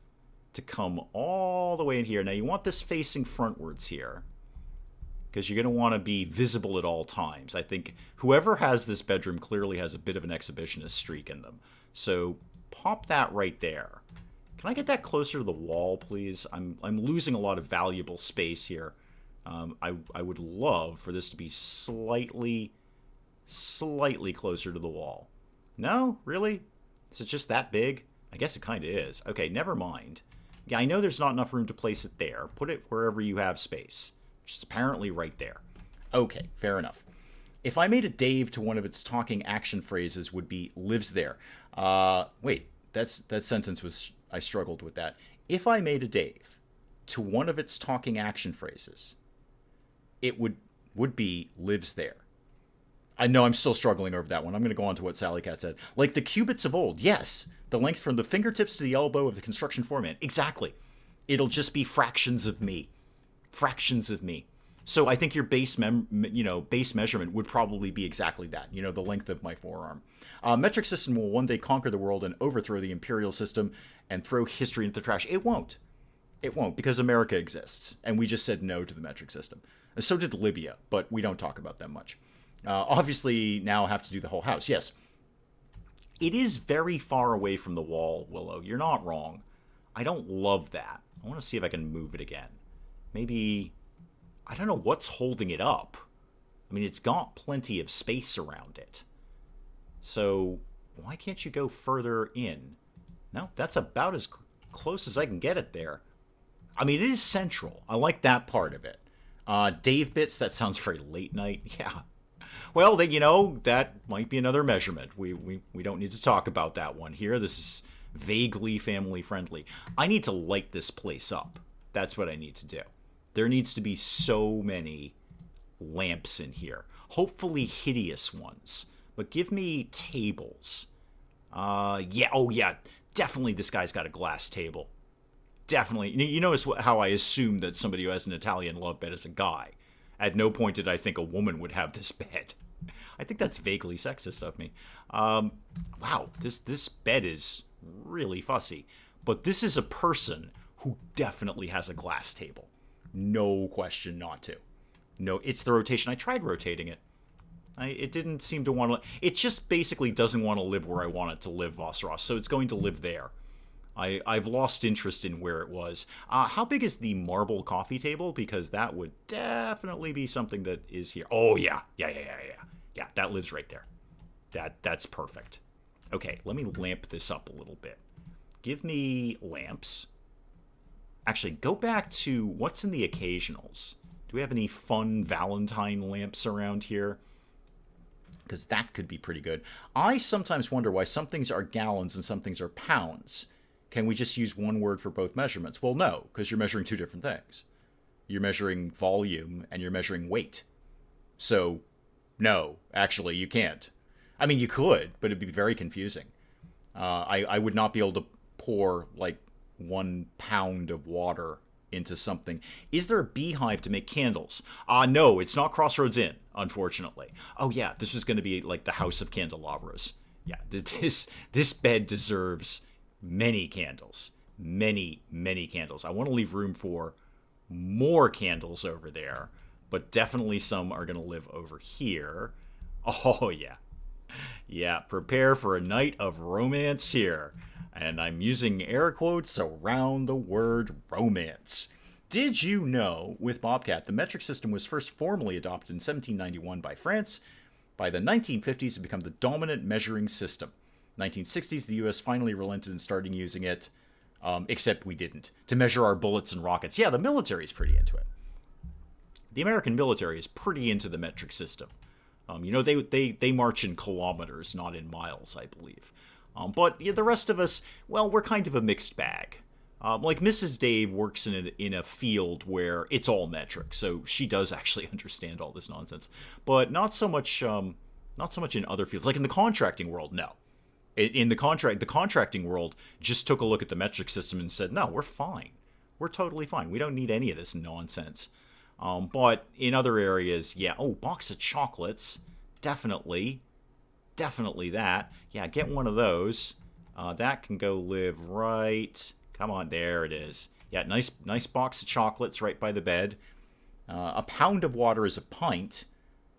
to come all the way in here. Now you want this facing frontwards here, because you're going to want to be visible at all times. I think whoever has this bedroom clearly has a bit of an exhibitionist streak in them. So pop that right there. Can I get that closer to the wall, please? I'm losing a lot of valuable space here. I would love for this to be slightly closer to the wall. No? Really? Is it just that big? I guess it kind of is. Okay, never mind. Yeah, I know there's not enough room to place it there. Put it wherever you have space, which is apparently right there. Okay, fair enough. If I made a Dave to one of its talking action phrases would be lives there. Wait, that sentence was... I struggled with that. If I made a Dave to one of its talking action phrases, it would be lives there. I know I'm still struggling over that one. I'm going to go on to what Sally Cat said. Like the cubits of old. Yes. The length from the fingertips to the elbow of the construction foreman. Exactly. It'll just be fractions of me. Fractions of me. So I think your base measurement would probably be exactly that. The length of my forearm. Metric system will one day conquer the world and overthrow the imperial system and throw history into the trash. It won't. It won't, because America exists, and we just said no to the metric system. And so did Libya, but we don't talk about them much. Obviously, now I have to do the whole house. Yes. It is very far away from the wall, Willow. You're not wrong. I don't love that. I want to see if I can move it again. Maybe... I don't know what's holding it up. I mean, it's got plenty of space around it. So, why can't you go further in? No, that's about as close as I can get it there. I mean, it is central. I like that part of it. Dave bits, that sounds very late night. Yeah. Well, that might be another measurement. We don't need to talk about that one here. This is vaguely family friendly. I need to light this place up. That's what I need to do. There needs to be so many lamps in here. Hopefully hideous ones. But give me tables. Yeah. Oh, yeah. Definitely this guy's got a glass table. Definitely. You notice how I assume that somebody who has an Italian love bed is a guy. At no point did I think a woman would have this bed. I think that's vaguely sexist of me. Wow. This bed is really fussy. But this is a person who definitely has a glass table. No question not to. No, it's the rotation. I tried rotating it. It didn't seem to want to... It just basically doesn't want to live where I want it to live, Voss Ross, so it's going to live there. I've lost interest in where it was. How big is the marble coffee table? Because that would definitely be something that is here. Oh, yeah. Yeah, that lives right there. That's perfect. Okay, let me lamp this up a little bit. Give me lamps. Actually, go back to what's in the occasionals. Do we have any fun Valentine lamps around here? Because that could be pretty good. I sometimes wonder why some things are gallons and some things are pounds. can we just use one word for both measurements? Well, no, because you're measuring two different things. You're measuring volume and you're measuring weight. So, no, actually, you can't. I mean, you could, but it'd be very confusing. I would not be able to pour like 1 pound of water into something. Is there a beehive to make candles? No, it's not Crossroads Inn, unfortunately. Oh yeah, this is going to be like the House of Candelabras. Yeah, this bed deserves many candles. Many, many candles. I want to leave room for more candles over there, but definitely some are going to live over here. Oh yeah. Yeah, prepare for a night of romance here. And I'm using air quotes around the word romance. Did you know, with Bobcat, the metric system was first formally adopted in 1791 by France. By the 1950s, it became the dominant measuring system. 1960s, the US finally relented and started using it, except we didn't, to measure our bullets and rockets. Yeah, the military is pretty into it. The American military is pretty into the metric system. They march in kilometers, not in miles, I believe. But the rest of us, well, we're kind of a mixed bag. Like Mrs. Dave works in a field where it's all metric, so she does actually understand all this nonsense. But not so much in other fields. Like in the contracting world, no. In the contracting world just took a look at the metric system and said, no, we're fine. We're totally fine. We don't need any of this nonsense. But in other areas, yeah. Oh, box of chocolates. Definitely that. Yeah, get one of those. That can go live right. Come on, there it is. Yeah, nice box of chocolates right by the bed. A pound of water is a pint,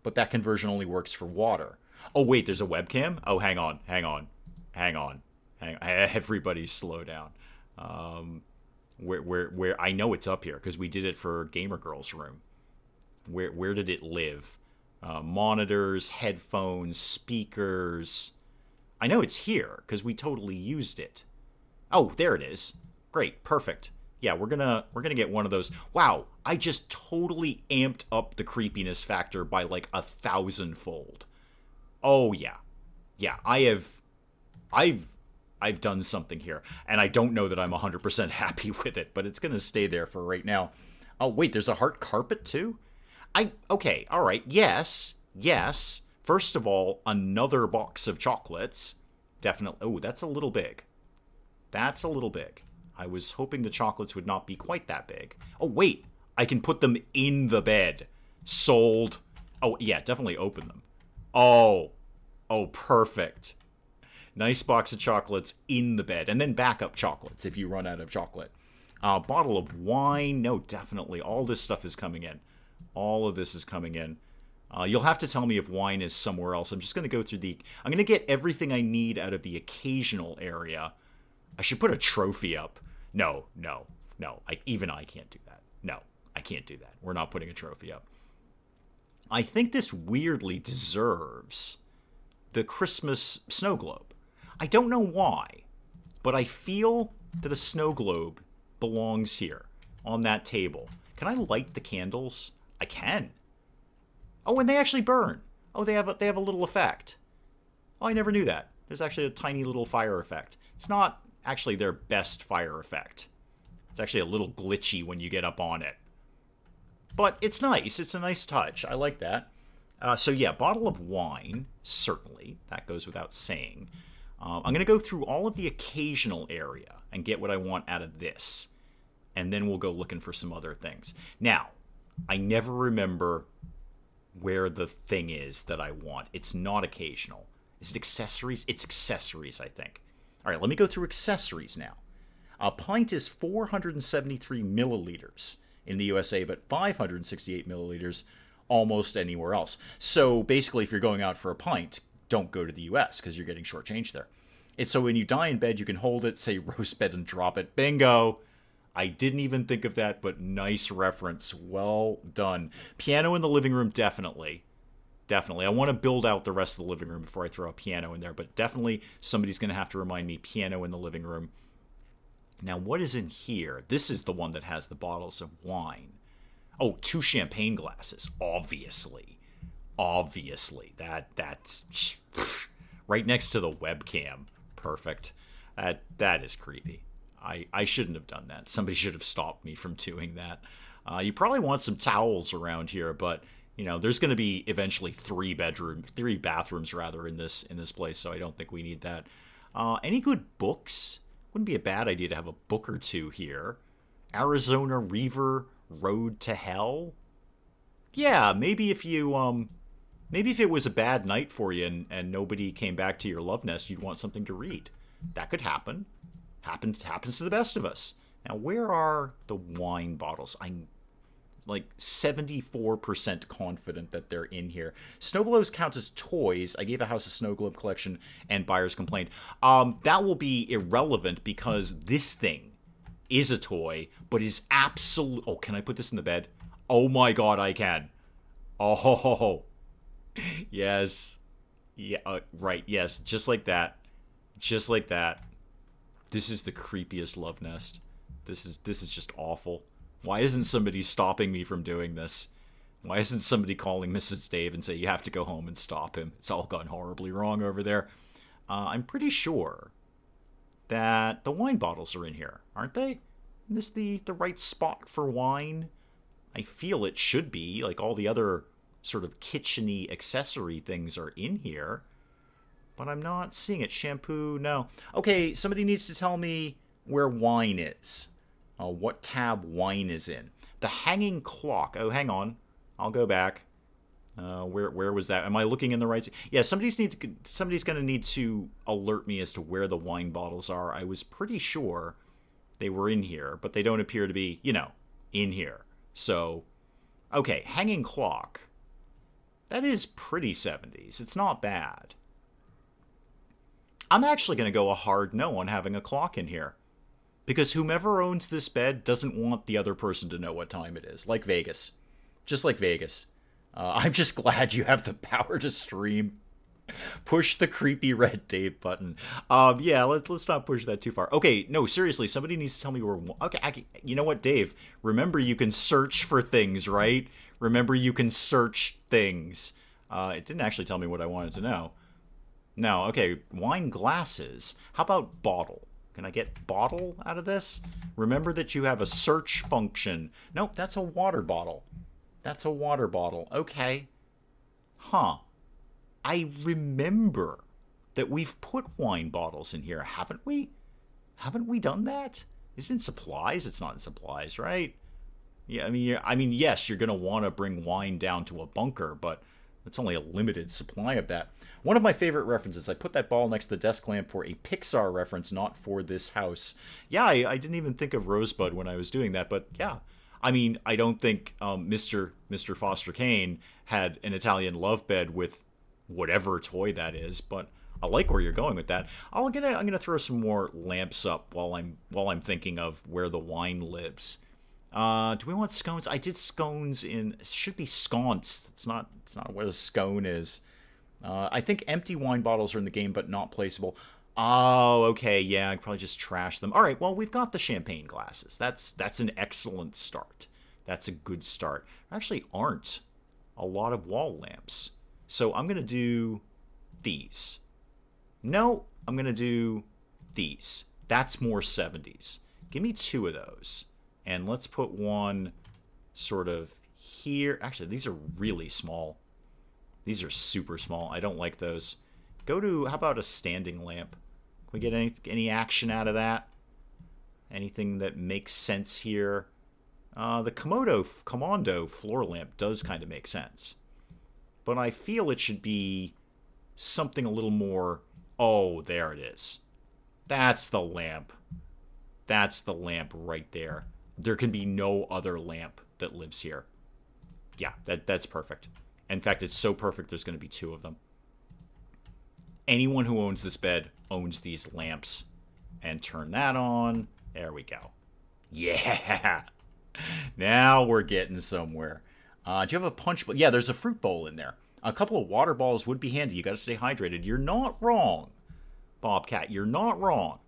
but that conversion only works for water. Oh, wait, there's a webcam? Oh, hang on. Everybody slow down. Where I know it's up here because we did it for Gamer Girl's room. Where did it live? Monitors, headphones, speakers. I know it's here because we totally used it. Oh, there it is. Great, perfect. Yeah, we're gonna get one of those. Wow, I just totally amped up the creepiness factor by like 1,000-fold. Oh yeah, I've done something here, and I don't know that I'm 100% happy with it, but it's gonna stay there for right now. Oh wait, there's a heart carpet too? Okay, all right, yes. First of all, another box of chocolates. Definitely. Oh, that's a little big. I was hoping the chocolates would not be quite that big. Oh, wait. I can put them in the bed. Sold. Oh, yeah, definitely open them. Oh, perfect. Nice box of chocolates in the bed. And then backup chocolates if you run out of chocolate. Bottle of wine. No, definitely. All this stuff is coming in. All of this is coming in. You'll have to tell me if wine is somewhere else. I'm just going to go through I'm going to get everything I need out of the occasional area. I should put a trophy up. No. Even I can't do that. No, I can't do that. We're not putting a trophy up. I think this weirdly deserves the Christmas snow globe. I don't know why, but I feel that a snow globe belongs here on that table. Can I light the candles? I can. Oh, and they actually burn. Oh, they have a little effect. Oh, I never knew that. There's actually a tiny little fire effect. It's not actually their best fire effect. It's actually a little glitchy when you get up on it. But it's nice. It's a nice touch. I like that. So yeah, bottle of wine, certainly. That goes without saying. I'm going to go through all of the occasional area and get what I want out of this. And then we'll go looking for some other things. Now, I never remember where the thing is that I want. It's not occasional. Is it accessories? It's accessories, I think. All right, let me go through accessories now. A pint is 473 milliliters in the USA, but 568 milliliters almost anywhere else. So basically, if you're going out for a pint, don't go to the US because you're getting shortchanged there. It's so when you die in bed, you can hold it, say roast bed, and drop it. Bingo! I didn't even think of that, but nice reference. Well done. Piano in the living room, definitely. Definitely. I want to build out the rest of the living room before I throw a piano in there, but definitely somebody's going to have to remind me piano in the living room. Now, what is in here? This is the one that has the bottles of wine. Oh, 2 champagne glasses. Obviously. That's right next to the webcam. Perfect. That is creepy. I shouldn't have done that. Somebody should have stopped me from doing that. You probably want some towels around here, but you know, there's going to be eventually three bathrooms rather in this place, so I don't think we need that. Any good books? Wouldn't be a bad idea to have a book or two here. Arizona Reaver Road to Hell. Yeah, maybe if you maybe if it was a bad night for you and nobody came back to your love nest, you'd want something to read. That could happen. Happens to the best of us. Now, where are the wine bottles? I'm like 74% confident that they're in here. Snow globes count as toys. I gave a house a snow globe collection and buyers complained. That will be irrelevant because this thing is a toy, but is absolute. Oh, can I put this in the bed? Oh my god, I can. Oh, yes. Yeah, right, yes, just like that. Just like that. This is the creepiest love nest. This is just awful. Why isn't somebody stopping me from doing this? Why isn't somebody calling Mrs. Dave and say, you have to go home and stop him? It's all gone horribly wrong over there. I'm pretty sure that the wine bottles are in here, aren't they? Isn't this the right spot for wine? I feel it should be. Like all the other sort of kitchen-y accessory things are in here. But I'm not seeing it. Shampoo, no. Okay, somebody needs to tell me where wine is. What tab wine is in. The hanging clock. Oh, hang on. I'll go back. Where was that? Am I looking in the right? Yeah, somebody's going to need to alert me as to where the wine bottles are. I was pretty sure they were in here, but they don't appear to be, you know, in here. So, okay, hanging clock. That is pretty 70s. It's not bad. I'm actually going to go a hard no on having a clock in here. Because whomever owns this bed doesn't want the other person to know what time it is. Like Vegas. Just like Vegas. I'm just glad you have the power to stream. Push the creepy red Dave button. Yeah, let's not push that too far. Okay, no, seriously, somebody needs to tell me where... Okay, you know what, Dave? Remember, you can search for things, right? Remember, you can search things. It didn't actually tell me what I wanted to know. No, okay, wine glasses. How about bottle? Can I get bottle out of this? Remember that you have a search function. Nope, that's a water bottle. That's a water bottle. Okay. Huh. I remember that we've put wine bottles in here, haven't we? Haven't we done that? Is it in supplies? It's not in supplies, right? Yeah, I mean, yes, you're going to want to bring wine down to a bunker, but it's only a limited supply of that. One of my favorite references, I put that ball next to the desk lamp for a Pixar reference, not for this house. Yeah, I didn't even think of Rosebud when I was doing that, but yeah. I mean, I don't think Mr. Foster Kane had an Italian love bed with whatever toy that is, but I like where you're going with that. I'm gonna throw some more lamps up while I'm thinking of where the wine lives. Do we want scones? I did scones in. It should be sconce. It's not what a scone is. I think empty wine bottles are in the game, but not placeable. Oh, okay. Yeah, I probably just trash them. All right. Well, we've got the champagne glasses. That's an excellent start. That's a good start. There actually aren't a lot of wall lamps, so I'm gonna do these. No, I'm gonna do these. That's more 70s. Give me two of those. And let's put one sort of here. Actually, these are really small. These are super small. I don't like those. Go to, how about a standing lamp? Can we get any action out of that? Anything that makes sense here? The Commando floor lamp does kind of make sense. But I feel it should be something a little more... Oh, there it is. That's the lamp. That's the lamp right there. There can be no other lamp that lives here. Yeah, that's perfect. In fact, it's so perfect there's going to be two of them. Anyone who owns this bed owns these lamps. And turn that on. There we go. Yeah! Now we're getting somewhere. Do you have a punch bowl? Yeah, there's a fruit bowl in there. A couple of water balls would be handy. You got to stay hydrated. You're not wrong, Bobcat. You're not wrong.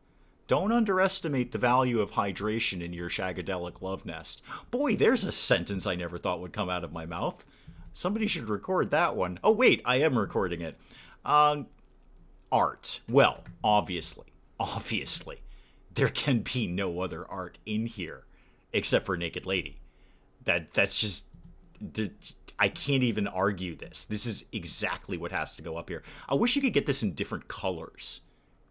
Don't underestimate the value of hydration in your shagadelic love nest. Boy, there's a sentence I never thought would come out of my mouth. Somebody should record that one. Oh, wait, I am recording it. Art. Well, obviously. There can be no other art in here except for Naked Lady. That's just I can't even argue this. This is exactly what has to go up here. I wish you could get this in different colors.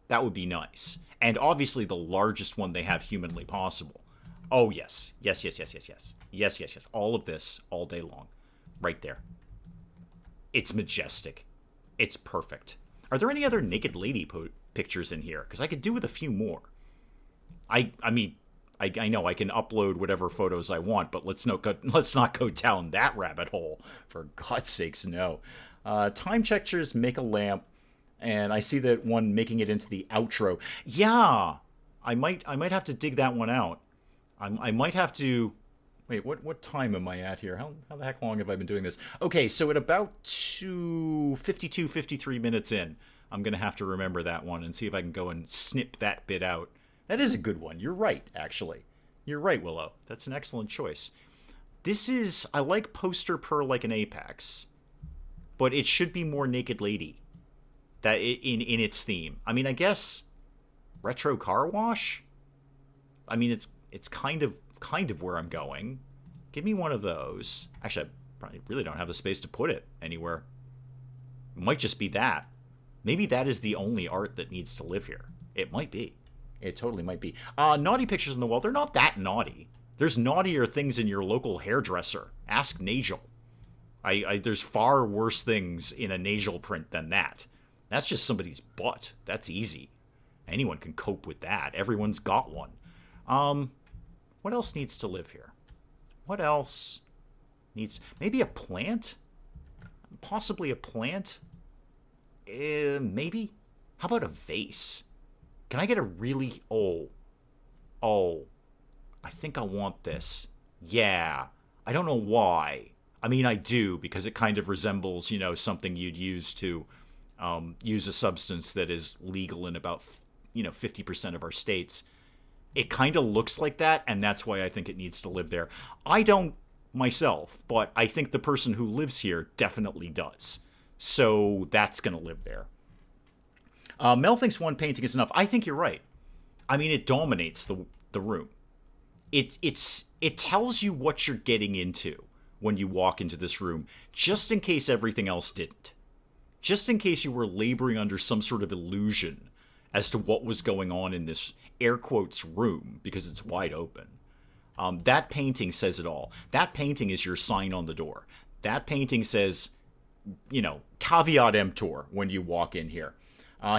That would be nice. And obviously the largest one they have humanly possible. Oh, yes. Yes, yes, yes, yes, yes. Yes, yes, yes. All of this all day long. Right there. It's majestic. It's perfect. Are there any other Naked Lady pictures in here? Because I could do with a few more. I mean, I know I can upload whatever photos I want, but let's not go down that rabbit hole. For God's sakes, no. Time checkers make a lamp, and I see that one making it into the outro. Yeah, I might have to dig that one out. I might have to. Wait, what time am I at here? How the heck long have I been doing this? Okay, so at about 52, 53 minutes in, I'm going to have to remember that one and see if I can go and snip that bit out. That is a good one. You're right, actually. You're right, Willow. That's an excellent choice. This is... I like Poster Per like an Apex, but it should be more Naked Lady that in its theme. I mean, I guess retro car wash? I mean, it's kind of where I'm going. Give me one of those. Actually, I probably really don't have the space to put it anywhere. It might just be that. Maybe that is the only art that needs to live here. It might be. It totally might be. Naughty pictures on the wall. They're not that naughty. There's naughtier things in your local hairdresser. Ask Nagel. There's far worse things in a Nagel print than that. That's just somebody's butt. That's easy. Anyone can cope with that. Everyone's got one. What else needs to live here? What else needs... Maybe a plant? Possibly a plant? Maybe? How about a vase? Can I get a really... Oh, I think I want this. Yeah. I don't know why. I mean, I do, because it kind of resembles, you know, something you'd use to use a substance that is legal in about, 50% of our states. It kind of looks like that, and that's why I think it needs to live there. I don't myself, but I think the person who lives here definitely does. So that's going to live there. Mel thinks one painting is enough. I think you're right. I mean, it dominates the room. It tells you what you're getting into when you walk into this room, just in case everything else didn't. Just in case you were laboring under some sort of illusion as to what was going on in this air quotes room, because it's wide open. That painting says it all. That painting is your sign on the door. That painting says, caveat emptor when you walk in here.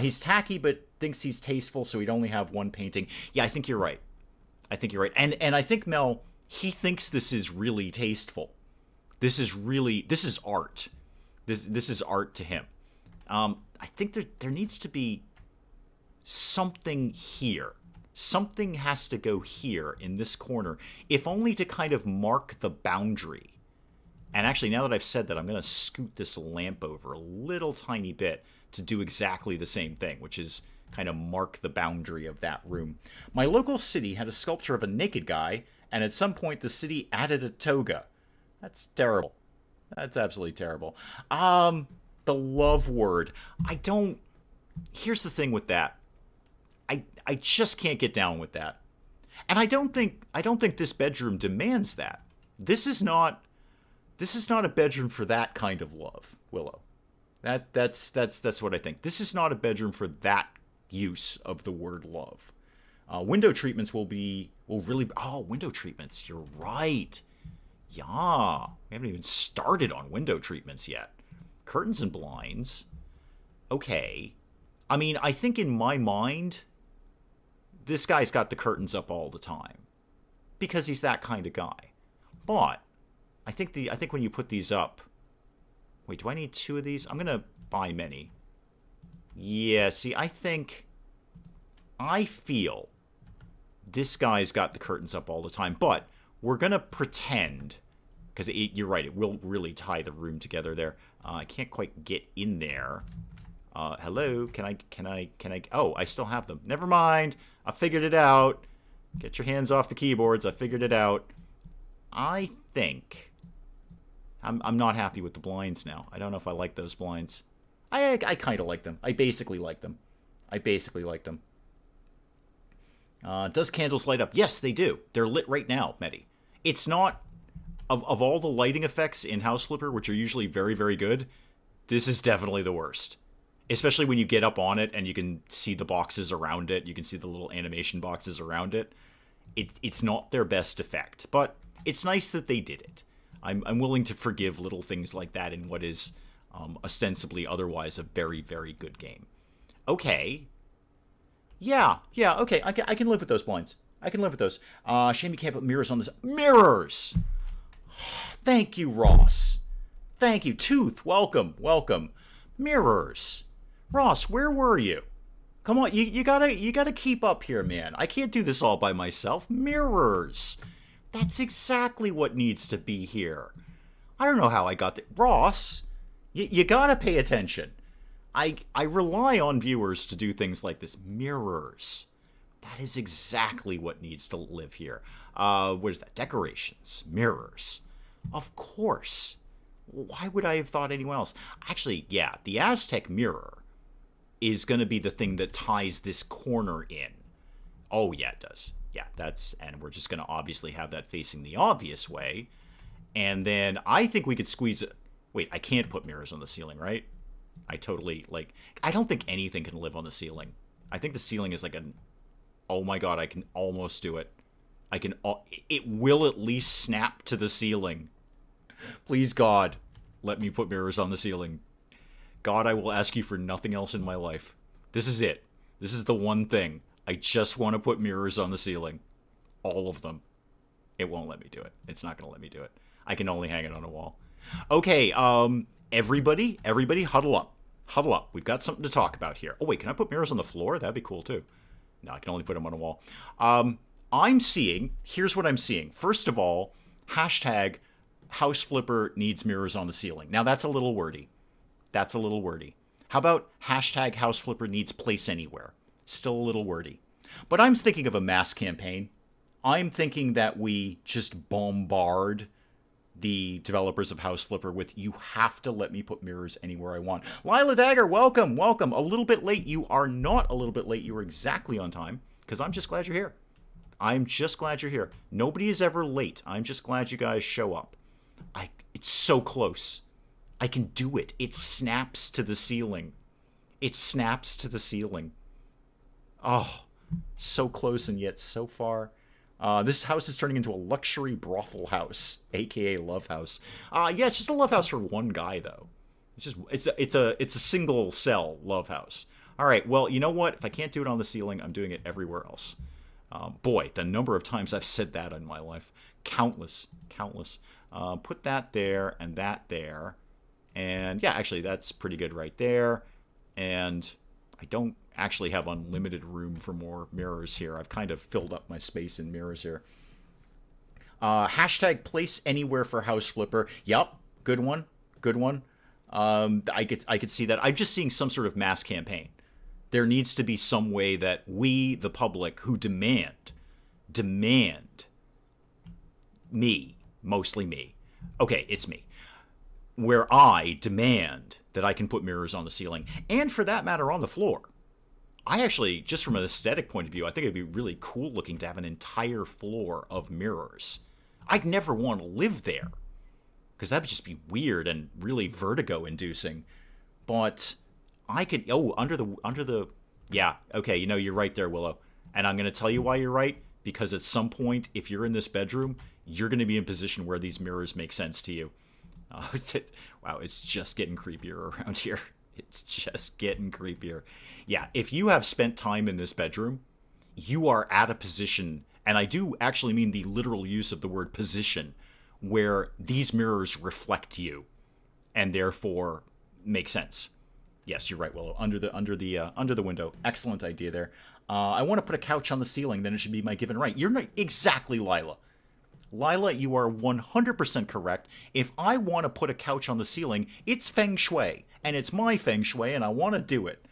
He's tacky, but thinks he's tasteful, so he'd only have one painting. Yeah, I think you're right. And I think Mel, he thinks this is really tasteful. This is art. This is art to him. I think there needs to be something here. Something has to go here in this corner, if only to kind of mark the boundary. And actually, now that I've said that, I'm going to scoot this lamp over a little tiny bit to do exactly the same thing, which is kind of mark the boundary of that room. My local city had a sculpture of a naked guy, and at some point the city added a toga. That's terrible. That's absolutely terrible. The love word. Here's the thing with that. I just can't get down with that. And I don't think this bedroom demands that. This is not a bedroom for that kind of love, Willow. That's what I think. This is not a bedroom for that use of the word love. Window treatments will really... Oh, window treatments. You're right. Yeah. We haven't even started on window treatments yet. Curtains and blinds. Okay. I mean, I think in my mind, this guy's got the curtains up all the time. Because he's that kind of guy. But I think when you put these up... Wait, do I need two of these? I'm going to buy many. Yeah, see, I feel this guy's got the curtains up all the time. But we're going to pretend, because you're right, it will really tie the room together there. I can't quite get in there. Hello, can I, oh, I still have them. Never mind, I figured it out. Get your hands off the keyboards, I figured it out. I think... I'm not happy with the blinds now. I don't know if I like those blinds. I kind of like them. I basically like them. Does candles light up? Yes, they do. They're lit right now, Medi. It's not... Of all the lighting effects in House Flipper, which are usually very, very good, this is definitely the worst. Especially when you get up on it and you can see the boxes around it. You can see the little animation boxes around it. It's not their best effect, but it's nice that they did it. I'm willing to forgive little things like that in what is ostensibly otherwise a very, very good game. Okay. Yeah, okay. I can live with those blinds. I can live with those. Shame you can't put mirrors on this. Mirrors! Thank you, Ross. Thank you. Tooth, welcome. Mirrors. Ross, where were you? Come on, you gotta keep up here, man. I can't do this all by myself. Mirrors. That's exactly what needs to be here. I don't know how I got that. Ross, you gotta pay attention. I rely on viewers to do things like this. Mirrors. That is exactly what needs to live here. What is that? Decorations. Mirrors. Of course. Why would I have thought anyone else? Actually, yeah, the Aztec mirror is going to be the thing that ties this corner in. Oh, yeah, it does. Yeah, and we're just going to obviously have that facing the obvious way. And then I think we could squeeze it. Wait, I can't put mirrors on the ceiling, right? I don't think anything can live on the ceiling. I think the ceiling is like oh my god, I can almost do it. It will at least snap to the ceiling. Please, God, let me put mirrors on the ceiling. God, I will ask you for nothing else in my life. This is it. This is the one thing. I just want to put mirrors on the ceiling. All of them. It won't let me do it. It's not going to let me do it. I can only hang it on a wall. Okay, everybody huddle up. Huddle up. We've got something to talk about here. Oh, wait, can I put mirrors on the floor? That'd be cool, too. No, I can only put them on a wall. Here's what I'm seeing. First of all, hashtag House Flipper needs mirrors on the ceiling. Now, that's a little wordy. How about hashtag House Flipper needs place anywhere? Still a little wordy. But I'm thinking of a mass campaign. I'm thinking that we just bombard the developers of House Flipper with, you have to let me put mirrors anywhere I want. Lila Dagger, welcome. A little bit late. You are not a little bit late. You are exactly on time, because I'm just glad you're here. Nobody is ever late. I'm just glad you guys show up. It's so close. I can do it. It snaps to the ceiling. Oh, so close and yet so far. This house is turning into a luxury brothel house, aka love house. Yeah, it's just a love house for one guy though. It's a single cell love house. All right, well, you know what? If I can't do it on the ceiling, I'm doing it everywhere else. Boy, the number of times I've said that in my life, countless. Put that there and that there. And yeah, actually, that's pretty good right there. And I don't actually have unlimited room for more mirrors here. I've kind of filled up my space in mirrors here. Hashtag place anywhere for House Flipper. Yep, good one. I could see that. I'm just seeing some sort of mass campaign. There needs to be some way that we, the public, who demand me, mostly me. Okay, it's me. Where I demand that I can put mirrors on the ceiling, and for that matter, on the floor. I actually, just from an aesthetic point of view, I think it'd be really cool looking to have an entire floor of mirrors. I'd never want to live there, because that would just be weird and really vertigo-inducing. But I could, under the, yeah, okay, you're right there, Willow. And I'm going to tell you why you're right, because at some point, if you're in this bedroom, you're going to be in a position where these mirrors make sense to you. Wow, it's just getting creepier around here. It's just getting creepier. Yeah, if you have spent time in this bedroom, you are at a position, and I do actually mean the literal use of the word position, where these mirrors reflect you, and therefore make sense. Yes, you're right, Willow. Under the window. Excellent idea there. I want to put a couch on the ceiling, then it should be my given right. You're not exactly, Lila. Lila, you are 100% correct. If I want to put a couch on the ceiling, it's feng shui. And it's my feng shui, and I want to do it.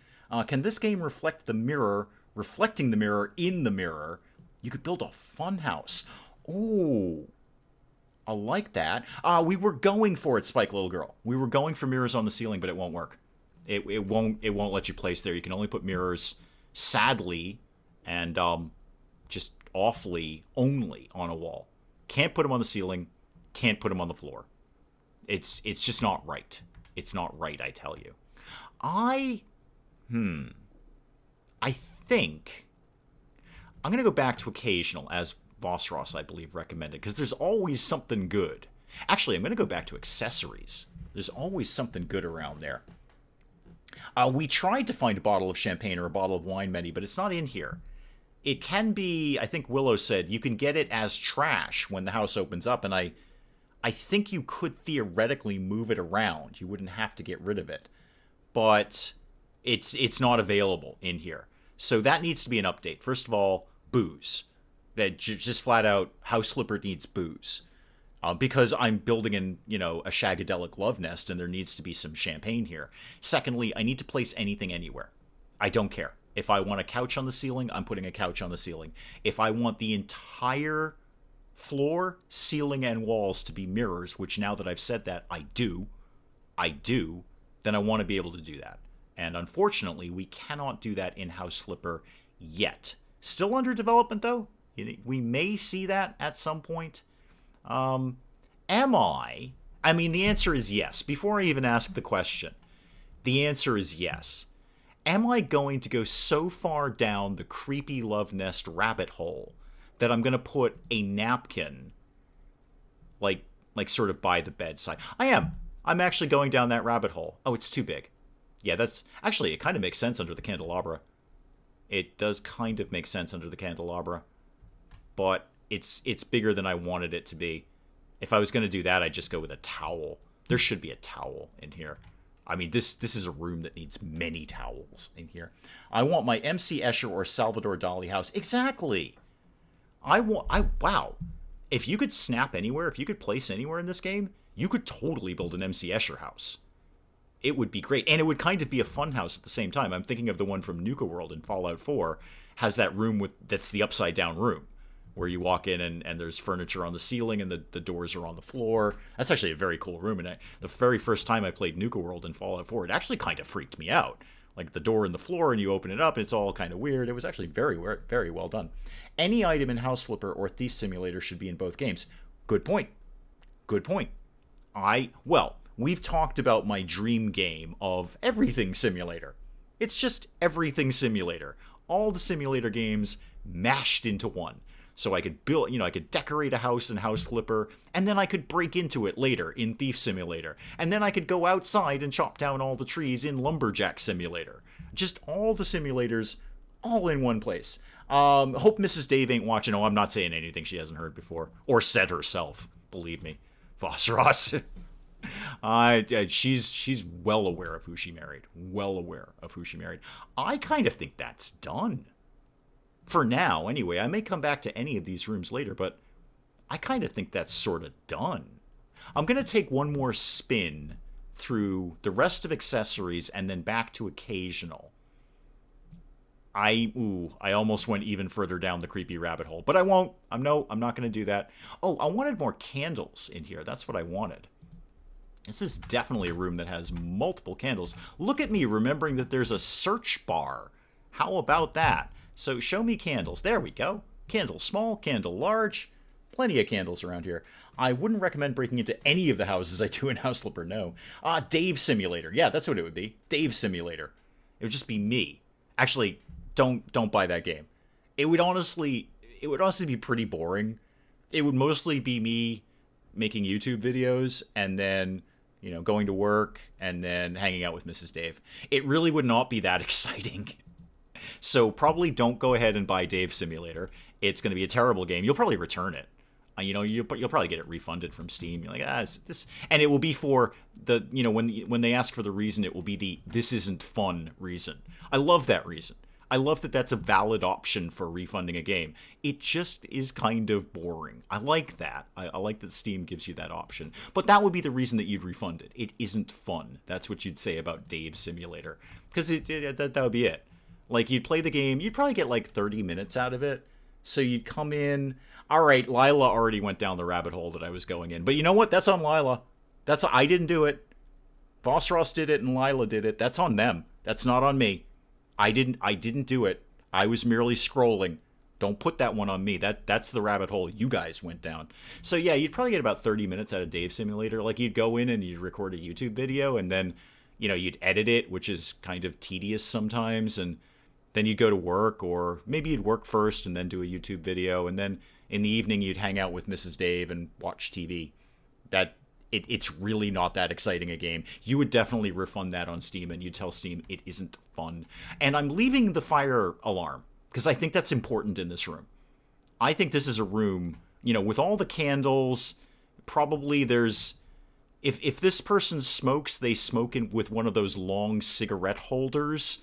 Can this game reflect the mirror, reflecting the mirror in the mirror? You could build a fun house. Oh, I like that. We were going for it, Spike Little Girl. We were going for mirrors on the ceiling, but it won't work. It won't let you place there. You can only put mirrors, sadly, and just awfully only on a wall. Can't put them on the ceiling, can't put them on the floor. It's just not right. It's not right, I tell you. I think I'm going to go back to occasional, as Boss Ross, I believe, recommended, because there's always something good. Actually, I'm going to go back to accessories. There's always something good around there. We tried to find a bottle of champagne or a bottle of wine, Many, but it's not in here. It can be, I think Willow said, you can get it as trash when the house opens up, and I think you could theoretically move it around. You wouldn't have to get rid of it. But it's not available in here. So that needs to be an update. First of all, booze. That just flat out, House Slipper needs booze. Because I'm building in, a shagadelic love nest, and there needs to be some champagne here. Secondly, I need to place anything anywhere. I don't care. If I want a couch on the ceiling, I'm putting a couch on the ceiling. If I want the entire floor, ceiling, and walls to be mirrors, which now that I've said that, I do, then I want to be able to do that. And unfortunately, we cannot do that in House Slipper yet. Still under development, though. We may see that at some point. Am I? I mean, the answer is yes. Before I even ask the question, the answer is yes. Am I going to go so far down the creepy love nest rabbit hole that I'm going to put a napkin, like sort of by the bedside? I am. I'm actually going down that rabbit hole. Oh, it's too big. Yeah, that's... Actually, it kind of makes sense under the candelabra. It does kind of make sense under the candelabra. But it's bigger than I wanted it to be. If I was going to do that, I'd just go with a towel. There should be a towel in here. I mean, this is a room that needs many towels in here. I want my M.C. Escher or Salvador Dali house. Exactly. Wow. If you could snap anywhere, if you could place anywhere in this game, you could totally build an M.C. Escher house. It would be great. And it would kind of be a fun house at the same time. I'm thinking of the one from Nuka World in Fallout 4. Has that room that's the upside down room, where you walk in and there's furniture on the ceiling and the doors are on the floor. That's actually a very cool room. And the very first time I played Nuka World in Fallout 4, it actually kind of freaked me out. Like the door in the floor and you open it up, and it's all kind of weird. It was actually very, very well done. Any item in House Slipper or Thief Simulator should be in both games. Good point. Good point. We've talked about my dream game of Everything Simulator. It's just Everything Simulator. All the simulator games mashed into one. So I could build, I could decorate a house in House Slipper, and then I could break into it later in Thief Simulator. And then I could go outside and chop down all the trees in Lumberjack Simulator. Just all the simulators, all in one place. Hope Mrs. Dave ain't watching. Oh, I'm not saying anything she hasn't heard before. Or said herself, believe me. Voss Ross. She's well aware of who she married. Well aware of who she married. I kind of think that's done. For now, anyway. I may come back to any of these rooms later, but I kind of think that's sort of done. I'm going to take one more spin through the rest of accessories and then back to occasional. I almost went even further down the creepy rabbit hole, but I won't. I'm not going to do that. Oh, I wanted more candles in here. That's what I wanted. This is definitely a room that has multiple candles. Look at me remembering that there's a search bar. How about that? So show me candles. There we go. Candle small, candle large. Plenty of candles around here. I wouldn't recommend breaking into any of the houses I do in House Slipper, no. Dave Simulator. Yeah, that's what it would be. Dave Simulator. It would just be me. Actually, don't buy that game. It would honestly be pretty boring. It would mostly be me making YouTube videos and then, going to work and then hanging out with Mrs. Dave. It really would not be that exciting. So probably don't go ahead and buy Dave Simulator. It's going to be a terrible game. You'll probably return it. You'll probably get it refunded from Steam. You're like, it's this, and it will be for the, when they ask for the reason, it will be the "this isn't fun" reason. I love that reason. I love that that's a valid option for refunding a game. It just is kind of boring. I like that. I like that Steam gives you that option. But that would be the reason that you'd refund it. It isn't fun. That's what you'd say about Dave Simulator. Because that would be it. Like, you'd play the game, you'd probably get like 30 minutes out of it. So you'd come in, all right, Lila already went down the rabbit hole that I was going in. But you know what? That's on Lila. I didn't do it. Voss Ross did it and Lila did it. That's on them. That's not on me. I didn't do it. I was merely scrolling. Don't put that one on me. That's the rabbit hole you guys went down. So yeah, you'd probably get about 30 minutes out of Dave Simulator. Like you'd go in and you'd record a YouTube video and then, you'd edit it, which is kind of tedious sometimes, and then you'd go to work, or maybe you'd work first and then do a YouTube video, and then in the evening you'd hang out with Mrs. Dave and watch TV. It's really not that exciting a game. You would definitely refund that on Steam, and you'd tell Steam it isn't fun. And I'm leaving the fire alarm, because I think that's important in this room. I think this is a room, with all the candles, probably there's... If this person smokes, they smoke with one of those long cigarette holders,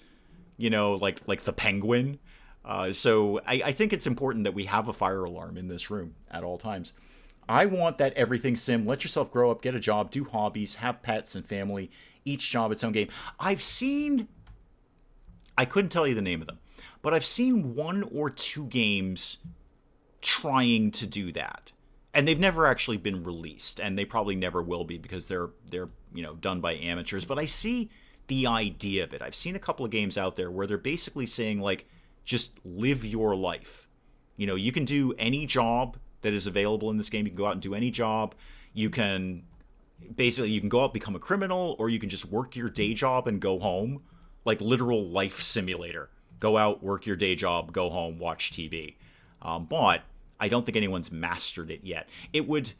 like the Penguin. So I think it's important that we have a fire alarm in this room at all times. I want that everything sim. Let yourself grow up, get a job, do hobbies, have pets and family. Each job its own game. I couldn't tell you the name of them, but I've seen 1 or 2 games trying to do that. And they've never actually been released, and they probably never will be because they're done by amateurs. But I see the idea of it. I've seen a couple of games out there where they're basically saying, like, just live your life. You can do any job that is available in this game. You can go out and do any job. You can go out, become a criminal, or you can just work your day job and go home. Like literal life simulator. Go out, work your day job, go home, watch TV. But I don't think anyone's mastered it yet. It would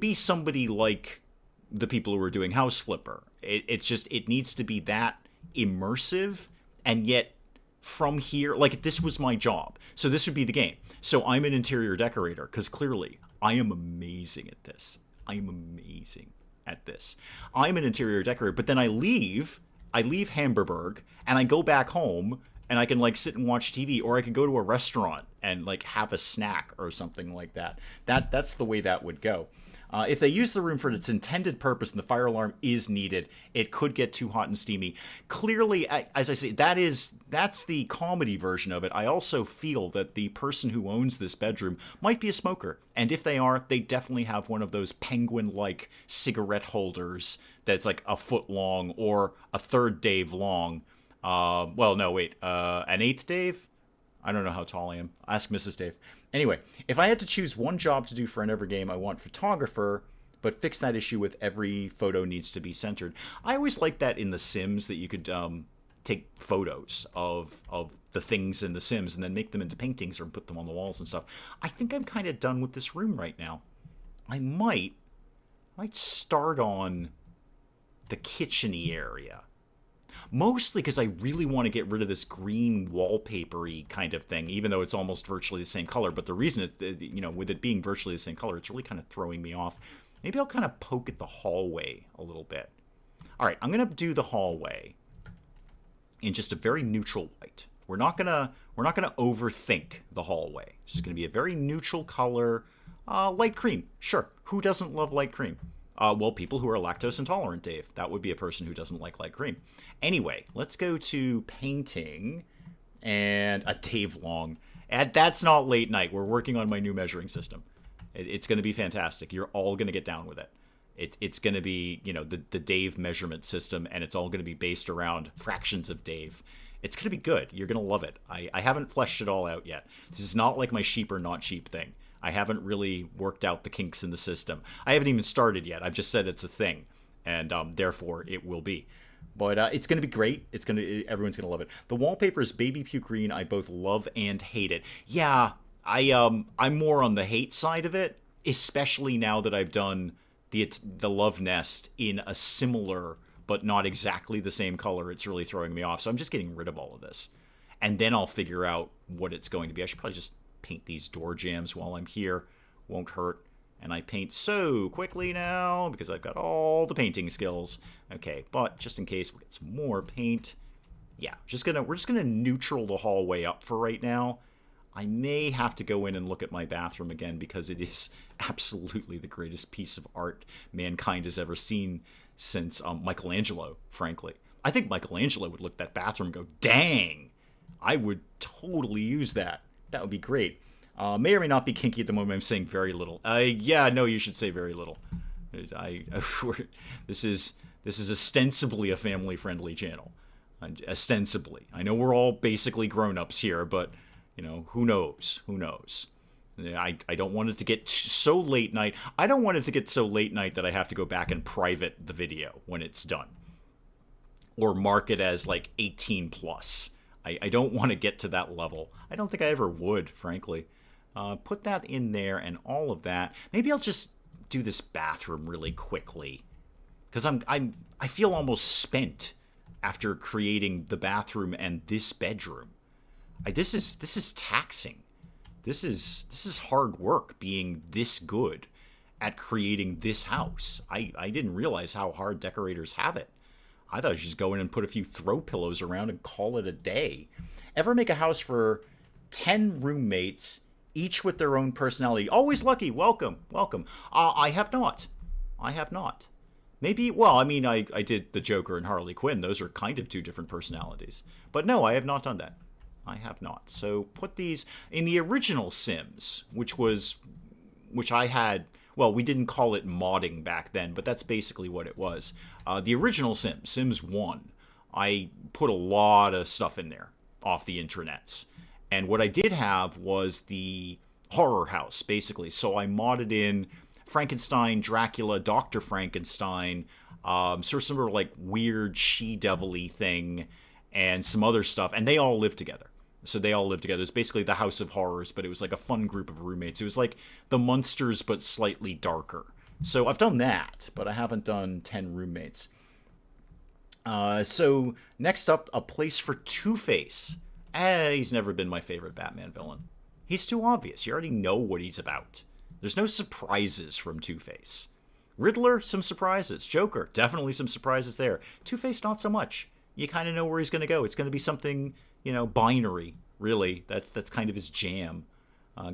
be somebody like the people who are doing House Flipper. It needs to be that immersive, and yet from here, like this was my job. So this would be the game. So I'm an interior decorator, because clearly I am amazing at this. I'm an interior decorator, but then I leave Hamburg, and I go back home, and I can like sit and watch TV, or I could go to a restaurant and like have a snack or something like that. That's the way that would go. If they use the room for its intended purpose and the fire alarm is needed, it could get too hot and steamy. Clearly, as I say, that's the comedy version of it. I also feel that the person who owns this bedroom might be a smoker. And if they are, they definitely have one of those penguin-like cigarette holders that's like a foot long or a third Dave long. An 8th Dave? I don't know how tall I am. Ask Mrs. Dave. Anyway, if I had to choose one job to do for an ever game, I want photographer, but fix that issue with every photo needs to be centered. I always liked that in The Sims, that you could take photos of the things in The Sims and then make them into paintings or put them on the walls and stuff. I think I'm kind of done with this room right now. I might start on the kitchen-y area. Mostly because I really want to get rid of this green wallpapery kind of thing, even though it's almost virtually the same color. But the reason with it being virtually the same color, it's really kind of throwing me off. Maybe I'll kind of poke at the hallway a little bit. All right, I'm going to do the hallway in just a very neutral white. We're not gonna overthink the hallway. It's just going to be a very neutral color, light cream. Sure, who doesn't love light cream? Well, people who are lactose intolerant, Dave. That would be a person who doesn't like light cream. Anyway, let's go to painting and a Dave long. And that's not late night. We're working on my new measuring system. It's going to be fantastic. You're all going to get down with it. It's going to be, the Dave measurement system, and it's all going to be based around fractions of Dave. It's going to be good. You're going to love it. I haven't fleshed it all out yet. This is not like my sheep or not sheep thing. I haven't really worked out the kinks in the system. I haven't even started yet. I've just said it's a thing, and therefore it will be. But it's going to be great. Everyone's going to love it. The wallpaper is baby puke green. I both love and hate it. Yeah, I'm more on the hate side of it, especially now that I've done the Love Nest in a similar but not exactly the same color. It's really throwing me off. So I'm just getting rid of all of this, and then I'll figure out what it's going to be. I should probably just paint these door jambs while I'm here. Won't hurt. And I paint so quickly now because I've got all the painting skills. Okay, but just in case we get some more paint. Yeah, we're just gonna neutral the hallway up for right now. I may have to go in and look at my bathroom again because it is absolutely the greatest piece of art mankind has ever seen since Michelangelo, frankly. I think Michelangelo would look at that bathroom and go, dang, I would totally use that. That would be great. May or may not be kinky at the moment. I'm saying very little. Yeah, no, you should say very little. This is ostensibly a family-friendly channel. Ostensibly. I know we're all basically grown-ups here, but Who knows? Who knows? I don't want it to get so late night. I don't want it to get so late night that I have to go back and private the video when it's done. Or mark it as like 18 plus. I don't want to get to that level. I don't think I ever would, frankly. Put that in there and all of that. Maybe I'll just do this bathroom really quickly. Because I feel almost spent after creating the bathroom and this bedroom. This is taxing. This is hard work being this good at creating this house. I didn't realize how hard decorators have it. I thought you just go in and put a few throw pillows around and call it a day. Ever make a house for 10 roommates, each with their own personality? Always Lucky, welcome. I have not. Maybe, well, I mean, I did the Joker and Harley Quinn. Those are kind of two different personalities. But no, I have not done that. I have not. So put these in the original Sims, which I had. Well, we didn't call it modding back then, but that's basically what it was. The original Sims 1, I put a lot of stuff in there off the intranets. And what I did have was the horror house, basically. So I modded in Frankenstein, Dracula, Dr. Frankenstein, sort of like weird she-devil-y thing, and some other stuff. And they all lived together. So they all lived together. It's basically the House of Horrors, but it was like a fun group of roommates. It was like the Munsters, but slightly darker. So I've done that, but I haven't done 10 roommates. So next up, a place for Two-Face. He's never been my favorite Batman villain. He's too obvious. You already know what he's about. There's no surprises from Two-Face. Riddler, some surprises. Joker, definitely some surprises there. Two-Face, not so much. You kind of know where he's going to go. It's going to be something, binary, really. That's kind of his jam.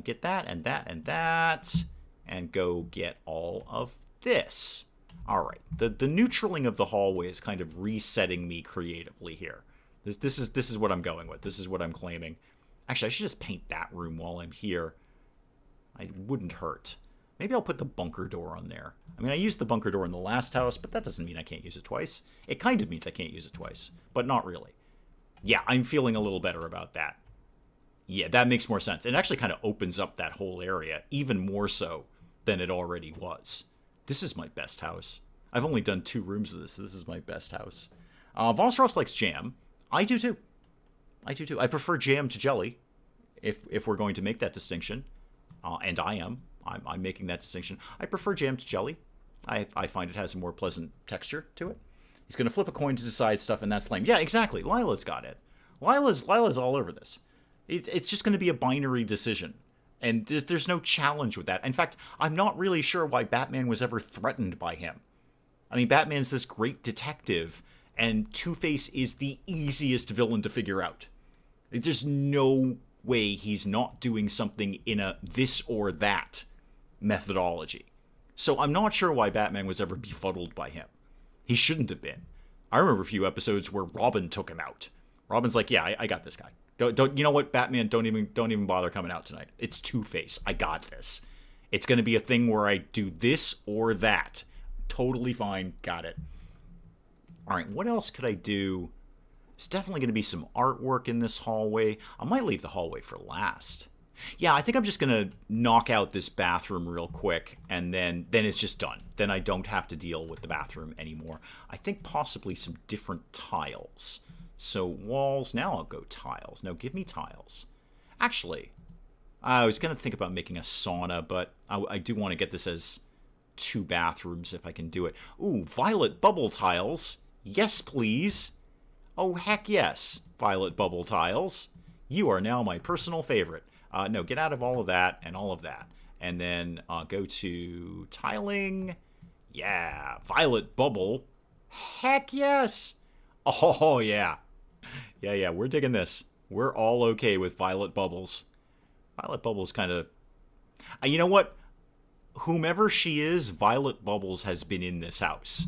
Get that and that and that, and go get all of this. All right. The neutraling of the hallway is kind of resetting me creatively here. This is what I'm going with. This is what I'm claiming. Actually, I should just paint that room while I'm here. It wouldn't hurt. Maybe I'll put the bunker door on there. I mean, I used the bunker door in the last house, but that doesn't mean I can't use it twice. It kind of means I can't use it twice, but not really. Yeah, I'm feeling a little better about that. Yeah, that makes more sense. It actually kind of opens up that whole area, even more so than it already was. This is my best house. I've only done 2 rooms of this, so this is my best house. Voss Ross likes jam. I do too. I prefer jam to jelly, if we're going to make that distinction. And I'm making that distinction. I prefer jam to jelly. I find it has a more pleasant texture to it. He's going to flip a coin to decide stuff, and that's lame. Yeah, exactly. Lila's got it. Lila's all over this. It's just going to be a binary decision. And there's no challenge with that. In fact, I'm not really sure why Batman was ever threatened by him. I mean, Batman's this great detective, and Two-Face is the easiest villain to figure out. There's no way he's not doing something in a this or that methodology. So I'm not sure why Batman was ever befuddled by him. He shouldn't have been. I remember a few episodes where Robin took him out. Robin's like, yeah, I got this guy. Don't you know what, Batman? Don't even bother coming out tonight. It's Two-Face. I got this. It's going to be a thing where I do this or that. Totally fine. Got it. All right, what else could I do? There's definitely going to be some artwork in this hallway. I might leave the hallway for last. Yeah, I think I'm just going to knock out this bathroom real quick, and then it's just done. Then I don't have to deal with the bathroom anymore. I think possibly some different tiles. So walls, now I'll go tiles. No, give me tiles. Actually, I was going to think about making a sauna, but I do want to get this as 2 bathrooms if I can do it. Ooh, violet bubble tiles. Yes, please. Oh, heck yes, violet bubble tiles. You are now my personal favorite. No, get out of all of that and all of that. And then go to tiling. Yeah, violet bubble. Heck yes. Oh, yeah. Yeah, we're digging this. We're all okay with violet bubbles. Violet bubbles kind of... you know what? Whomever she is, Violet Bubbles has been in this house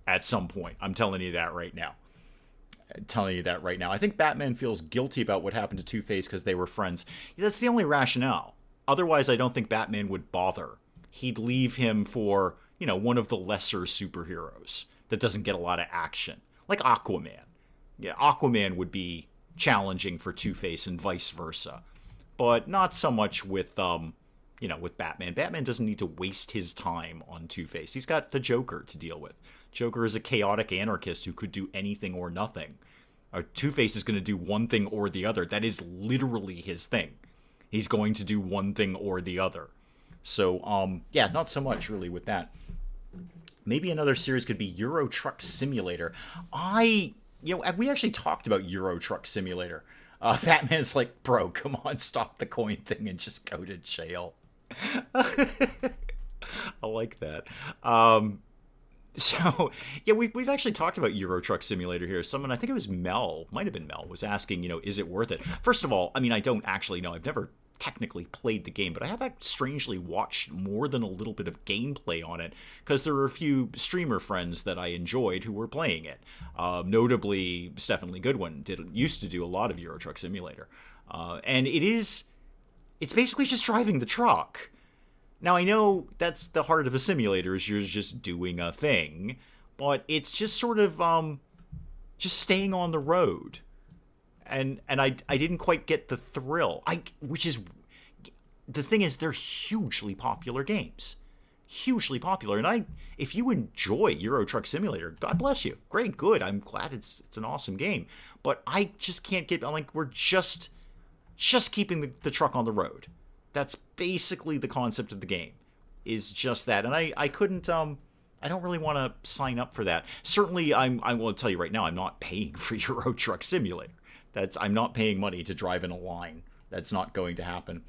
at some point. I'm telling you that right now. I think Batman feels guilty about what happened to Two-Face because they were friends. That's the only rationale. Otherwise, I don't think Batman would bother. He'd leave him for, one of the lesser superheroes that doesn't get a lot of action. Like Aquaman. Yeah, Aquaman would be challenging for Two-Face and vice versa. but not so much with with Batman. Batman doesn't need to waste his time on Two-Face. He's got the Joker to deal with. Joker is a chaotic anarchist who could do anything or nothing. Two-Face is going to do one thing or the other. That is literally his thing. He's going to do one thing or the other. So, yeah, not so much really with that. Maybe another series could be Euro Truck Simulator. We actually talked about Euro Truck Simulator. Batman's like, bro, come on, stop the coin thing and just go to jail. I like that. So, yeah, we've actually talked about Euro Truck Simulator here. Someone, I think it was Mel, might have been Mel, was asking, is it worth it? First of all, I mean, I don't actually know. I've never technically played the game, but I have strangely watched more than a little bit of gameplay on it, because there were a few streamer friends that I enjoyed who were playing it. Notably, Stephen Lee Goodwin used to do a lot of Euro Truck Simulator. And it's basically just driving the truck. Now, I know that's the heart of a simulator, is you're just doing a thing, but it's just sort of just staying on the road. And I didn't quite get the thrill. Which is, the thing is, they're hugely popular games. Hugely popular. And if you enjoy Euro Truck Simulator, God bless you. Great, good. I'm glad it's an awesome game. But I just can't get, we're just keeping the truck on the road. That's basically the concept of the game, is just that. And I couldn't, I don't really want to sign up for that. Certainly, I will tell you right now, I'm not paying for Euro Truck Simulator. I'm not paying money to drive in a line. That's not going to happen.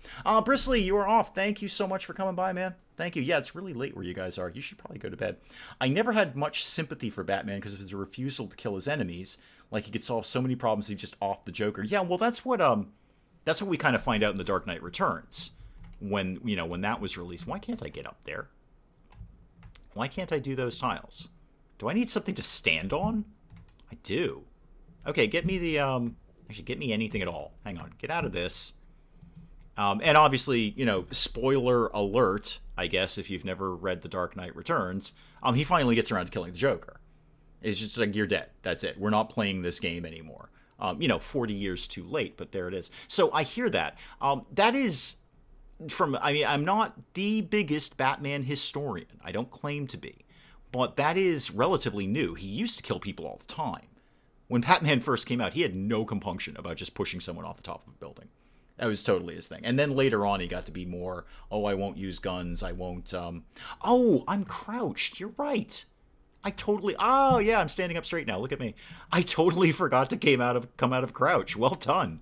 Bristly, you are off. Thank you so much for coming by, man. Thank you. Yeah, it's really late where you guys are. You should probably go to bed. I never had much sympathy for Batman because of his refusal to kill his enemies. Like, he could solve so many problems, he just off the Joker. Yeah, well, that's what we kind of find out in The Dark Knight Returns. When that was released. Why can't I get up there? Why can't I do those tiles? Do I need something to stand on? I do. Okay, get me the, actually, get me anything at all. Hang on, get out of this. And obviously, spoiler alert, I guess, if you've never read The Dark Knight Returns, he finally gets around to killing the Joker. It's just like, you're dead. That's it. We're not playing this game anymore. 40 years too late, but there it is. So I hear that. That is... I'm not the biggest Batman historian. I don't claim to be. But that is relatively new. He used to kill people all the time. When Batman first came out, he had no compunction about just pushing someone off the top of a building. That was totally his thing. And then later on, he got to be more, I won't use guns, I won't, I'm crouched, you're right. I'm standing up straight now, look at me. I totally forgot to come out of crouch. Well done.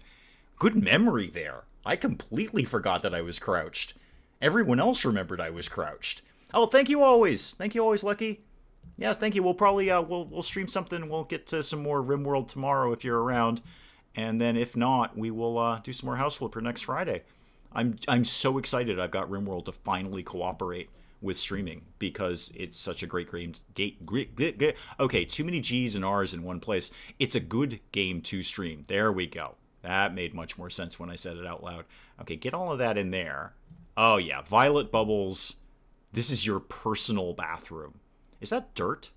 Good memory there. I completely forgot that I was crouched. Everyone else remembered I was crouched. Oh, thank you always. Thank you always, Lucky. Yes, thank you. We'll probably we'll stream something. We'll get to some more RimWorld tomorrow if you're around, and then if not, we will do some more House Flipper next Friday. I'm so excited. I've got RimWorld to finally cooperate with streaming because it's such a great game. Okay, too many G's and R's in one place. It's a good game to stream. There we go. That made much more sense when I said it out loud. Okay, get all of that in there. Oh, yeah. Violet Bubbles. This is your personal bathroom. Is that dirt?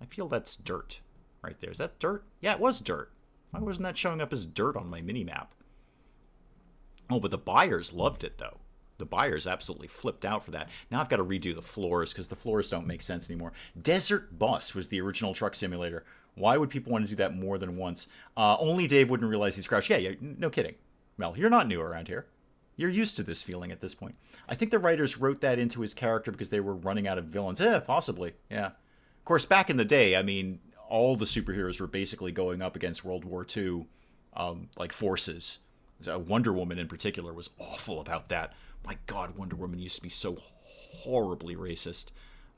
I feel that's dirt right there. Is that dirt? Yeah, it was dirt. Why wasn't that showing up as dirt on my mini-map? Oh, but the buyers loved it, though. The buyers absolutely flipped out for that. Now I've got to redo the floors because the floors don't make sense anymore. Desert Bus was the original truck simulator. Why would people want to do that more than once? Only Dave wouldn't realize he's crouched. Yeah, no kidding. Mel, you're not new around here. You're used to this feeling at this point. I think the writers wrote that into his character because they were running out of villains. Possibly, yeah. Of course, back in the day, I mean, all the superheroes were basically going up against World War II, forces. Wonder Woman in particular was awful about that. My God, Wonder Woman used to be so horribly racist.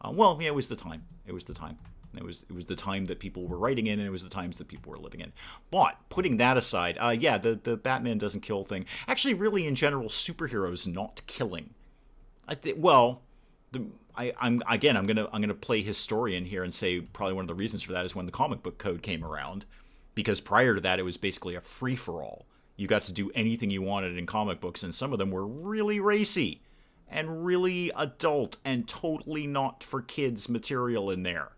It was the time. It was the time. It was the time that people were writing in, and it was the times that people were living in. But putting that aside, the Batman doesn't kill thing. Actually, really, in general, superheroes not killing. I'm gonna play historian here and say probably one of the reasons for that is when the comic book code came around, because prior to that it was basically a free for all. You got to do anything you wanted in comic books, and some of them were really racy and really adult and totally not for kids material in there.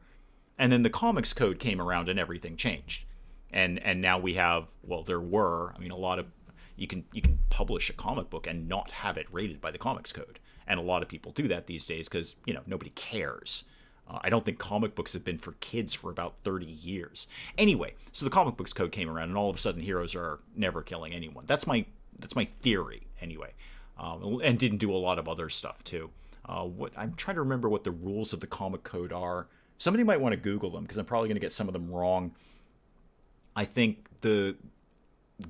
And then the comics code came around and everything changed. And now we have, a lot of, you can publish a comic book and not have it rated by the Comics Code. And a lot of people do that these days because, nobody cares. I don't think comic books have been for kids for about 30 years. Anyway, so the Comic Books Code came around, and all of a sudden heroes are never killing anyone. That's my theory, anyway. And didn't do a lot of other stuff, too. I'm trying to remember what the rules of the Comic Code are. Somebody might want to Google them, because I'm probably going to get some of them wrong. I think the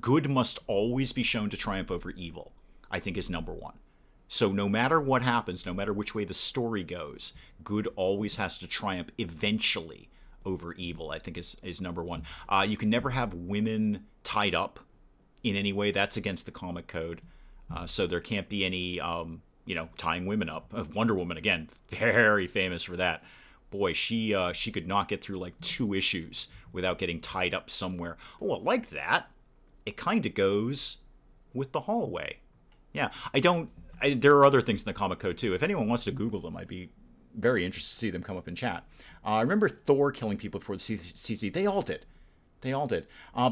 good must always be shown to triumph over evil, I think, is number one. So no matter what happens, no matter which way the story goes, good always has to triumph eventually over evil, I think is number one. You can never have women tied up in any way. That's against the Comic Code. So there can't be any, tying women up. Wonder Woman, again, very famous for that. Boy, she could not get through like 2 issues without getting tied up somewhere. Oh, I like that. It kind of goes with the hallway. Yeah, there are other things in the Comic Code, too. If anyone wants to Google them, I'd be very interested to see them come up in chat. I remember Thor killing people before the CC. They all did.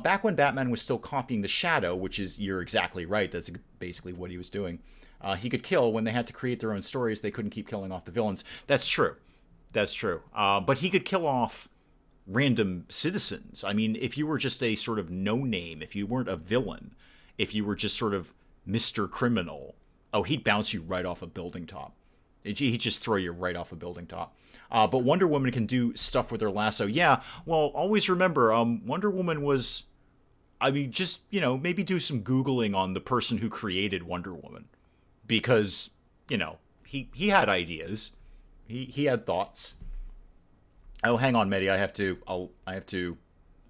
Back when Batman was still copying the Shadow, which is, you're exactly right, that's basically what he was doing. He could kill. When they had to create their own stories, they couldn't keep killing off the villains. That's true. But he could kill off random citizens. I mean, if you were just a sort of no-name, if you weren't a villain, if you were just sort of Mr. Criminal, he'd bounce you right off a building top. He'd just throw you right off a building top. But Wonder Woman can do stuff with her lasso. Yeah, well, always remember, Wonder Woman was... just, maybe do some Googling on the person who created Wonder Woman. Because, he had ideas. He had thoughts. Oh, hang on, Mehdi. I have to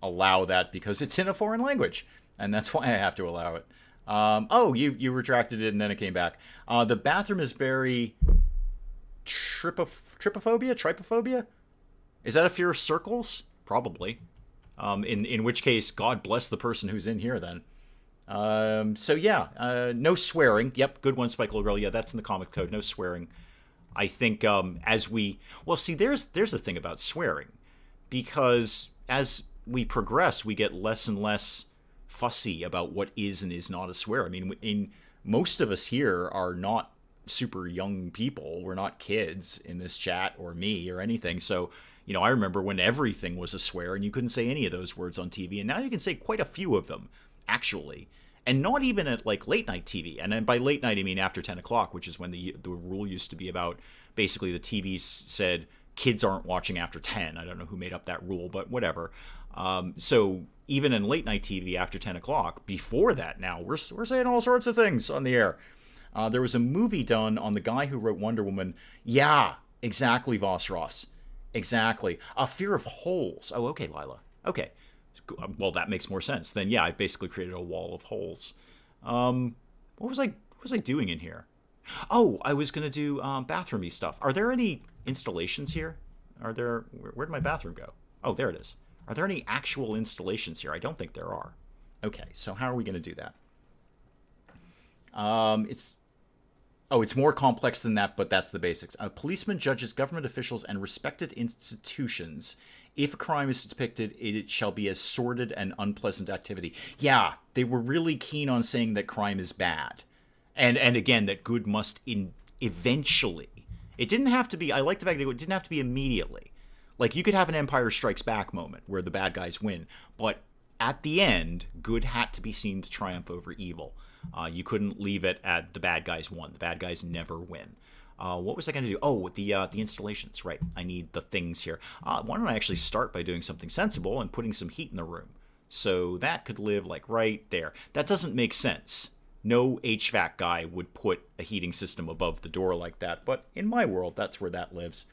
allow that because it's in a foreign language. And that's why I have to allow it. You retracted it and then it came back. The bathroom is very trypophobia? Is that a fear of circles? Probably. In which case, God bless the person who's in here then. No swearing. Yep, good one, Spike Little Girl. Yeah, that's in the Comic Code. No swearing. I think there's the thing about swearing. Because as we progress, we get less and less fussy about what is and is not a swear. I mean, most of us here are not super young people. We're not kids in this chat or me or anything. So, I remember when everything was a swear and you couldn't say any of those words on TV. And now you can say quite a few of them, actually. And not even at like late night TV. And then by late night, I mean after 10 o'clock, which is when the rule used to be about basically the TVs said kids aren't watching after 10. I don't know who made up that rule, but whatever. So even in late night TV after 10 o'clock, before that now, we're saying all sorts of things on the air. There was a movie done on the guy who wrote Wonder Woman. Yeah, exactly, Voss Ross. Exactly. A fear of holes. Oh, okay, Lila. Okay. Well, that makes more sense. Then, yeah, I basically created a wall of holes. What was I doing in here? Oh, I was going to do bathroomy stuff. Are there any installations here? Where'd my bathroom go? Oh, there it is. Are there any actual installations here? I don't think there are. Okay, so how are we going to do that? It's more complex than that, but that's the basics. Policemen, judges, government officials, and respected institutions. If a crime is depicted, it shall be a sordid and unpleasant activity. Yeah, they were really keen on saying that crime is bad. And again, that good must eventually. It didn't have to be, I like the fact that it didn't have to be immediately. Like, you could have an Empire Strikes Back moment where the bad guys win. But at the end, good had to be seen to triumph over evil. You couldn't leave it at the bad guys won. The bad guys never win. What was I going to do? Oh, the installations, right. I need the things here. Why don't I actually start by doing something sensible and putting some heat in the room? So that could live like right there. That doesn't make sense. No HVAC guy would put a heating system above the door like that, but in my world, that's where that lives.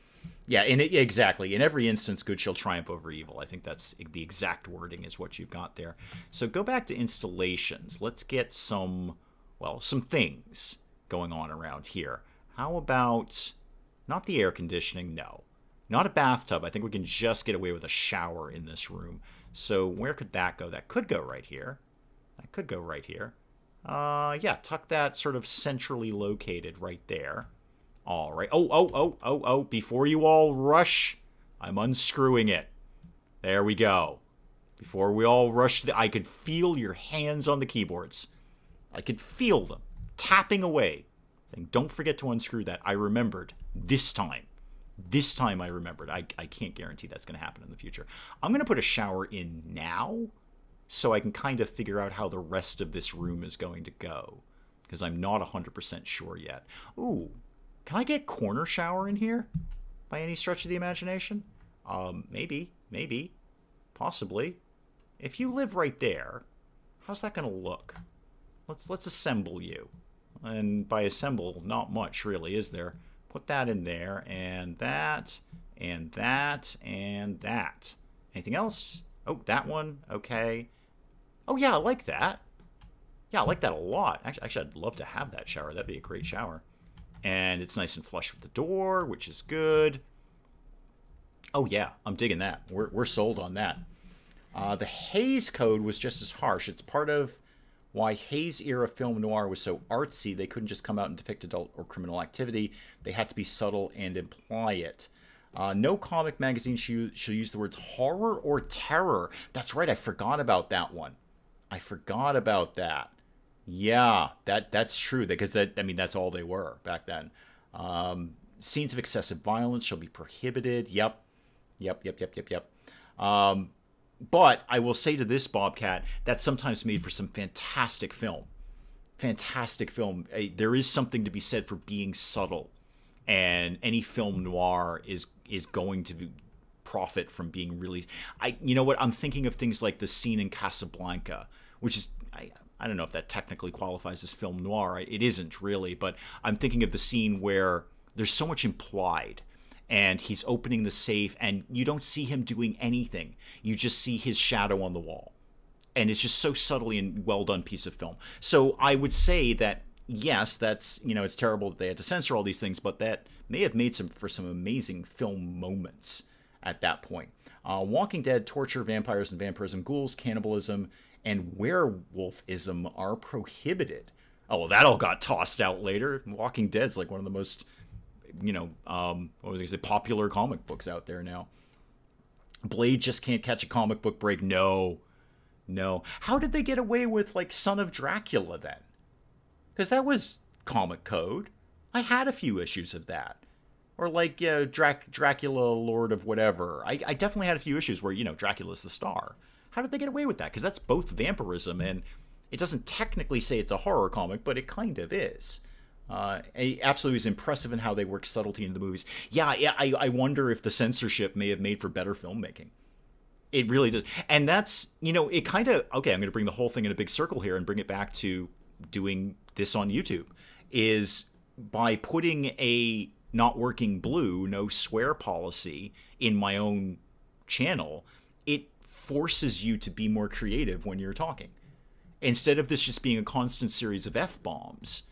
Yeah, exactly. In every instance, good shall triumph over evil. I think that's the exact wording is what you've got there. So go back to installations. Let's get some things going on around here. How about, not the air conditioning, no. Not a bathtub. I think we can just get away with a shower in this room. So where could that go? That could go right here. That could go right here. Yeah, tuck that sort of centrally located right there. All right. Oh, before you all rush, I'm unscrewing it. There we go. Before we all rush, I could feel your hands on the keyboards. I could feel them tapping away, saying, don't forget to unscrew that. I remembered this time. This time I remembered. I can't guarantee that's going to happen in the future. I'm going to put a shower in now so I can kind of figure out how the rest of this room is going to go, because I'm not 100% sure yet. Ooh, can I get corner shower in here by any stretch of the imagination? Maybe, possibly. If you live right there, how's that going to look? Let's assemble you. And by assemble, not much really, is there? Put that in there, and that, and that, and that. Anything else? Oh, that one. Okay. Oh, yeah, I like that. Yeah, I like that a lot. Actually, I'd love to have that shower. That'd be a great shower. And it's nice and flush with the door, which is good. Oh, yeah, I'm digging that. We're sold on that. The Hays Code was just as harsh. It's part of why Hays-era film noir was so artsy. They couldn't just come out and depict adult or criminal activity. They had to be subtle and imply it. No comic magazine should use the words horror or terror. That's right, I forgot about that one. I forgot about that. Yeah, that's true, because that's all they were back then. Scenes of excessive violence shall be prohibited. Yep. But I will say to this, Bobcat, that's sometimes made for some fantastic film. Fantastic film. There is something to be said for being subtle, and any film noir is going to profit from being really. You know what? I'm thinking of things like the scene in Casablanca, which is I don't know if that technically qualifies as film noir. It isn't really, but I'm thinking of the scene where there's so much implied. And he's opening the safe, and you don't see him doing anything. You just see his shadow on the wall. And it's just so subtly and well done piece of film. So I would say that, yes, that's, it's terrible that they had to censor all these things, but that may have made for some amazing film moments at that point. Walking Dead, torture, vampires and vampirism, ghouls, cannibalism, and werewolfism are prohibited. Oh, well, that all got tossed out later. Walking Dead's like one of the most popular comic books out there now. Blade just can't catch a comic book break. No. How did they get away with, like, Son of Dracula then? Because that was comic code. I had a few issues of that. Or, like, Dracula, Lord of whatever. I definitely had a few issues where, Dracula's the star. How did they get away with that? Because that's both vampirism, and it doesn't technically say it's a horror comic, but it kind of is. Absolutely was impressive in how they work subtlety into the movies. Yeah, I wonder if the censorship may have made for better filmmaking. It really does. And that's, it kind of, okay, I'm going to bring the whole thing in a big circle here and bring it back to doing this on YouTube, is by putting a not working blue, no swear policy in my own channel, it forces you to be more creative when you're talking. Instead of this just being a constant series of F-bombs,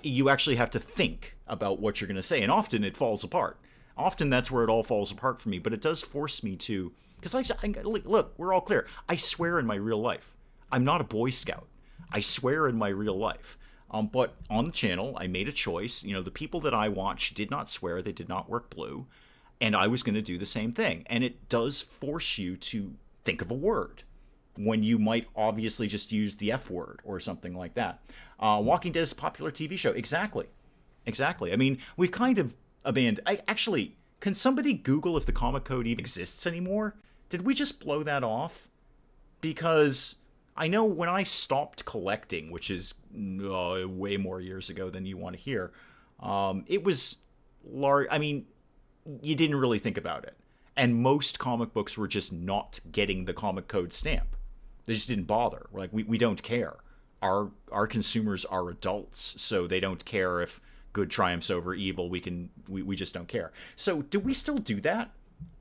you actually have to think about what you're going to say, and often it falls apart. Often that's where it all falls apart for me, but it does force me to, because look, we're all clear. I swear in my real life. I'm not a Boy Scout. I swear in my real life. But on the channel, I made a choice. The people that I watch did not swear. They did not work blue, and I was going to do the same thing. And it does force you to think of a word when you might obviously just use the F word or something like that. Walking Dead is a popular TV show. Exactly. I mean, we've kind of abandoned... Actually, can somebody Google if the comic code even exists anymore? Did we just blow that off? Because I know when I stopped collecting, which is way more years ago than you want to hear, it was large. I mean, you didn't really think about it. And most comic books were just not getting the comic code stamp. They just didn't bother. We're like, we don't care. Our consumers are adults, so they don't care if good triumphs over evil. We just don't care. So do we still do that?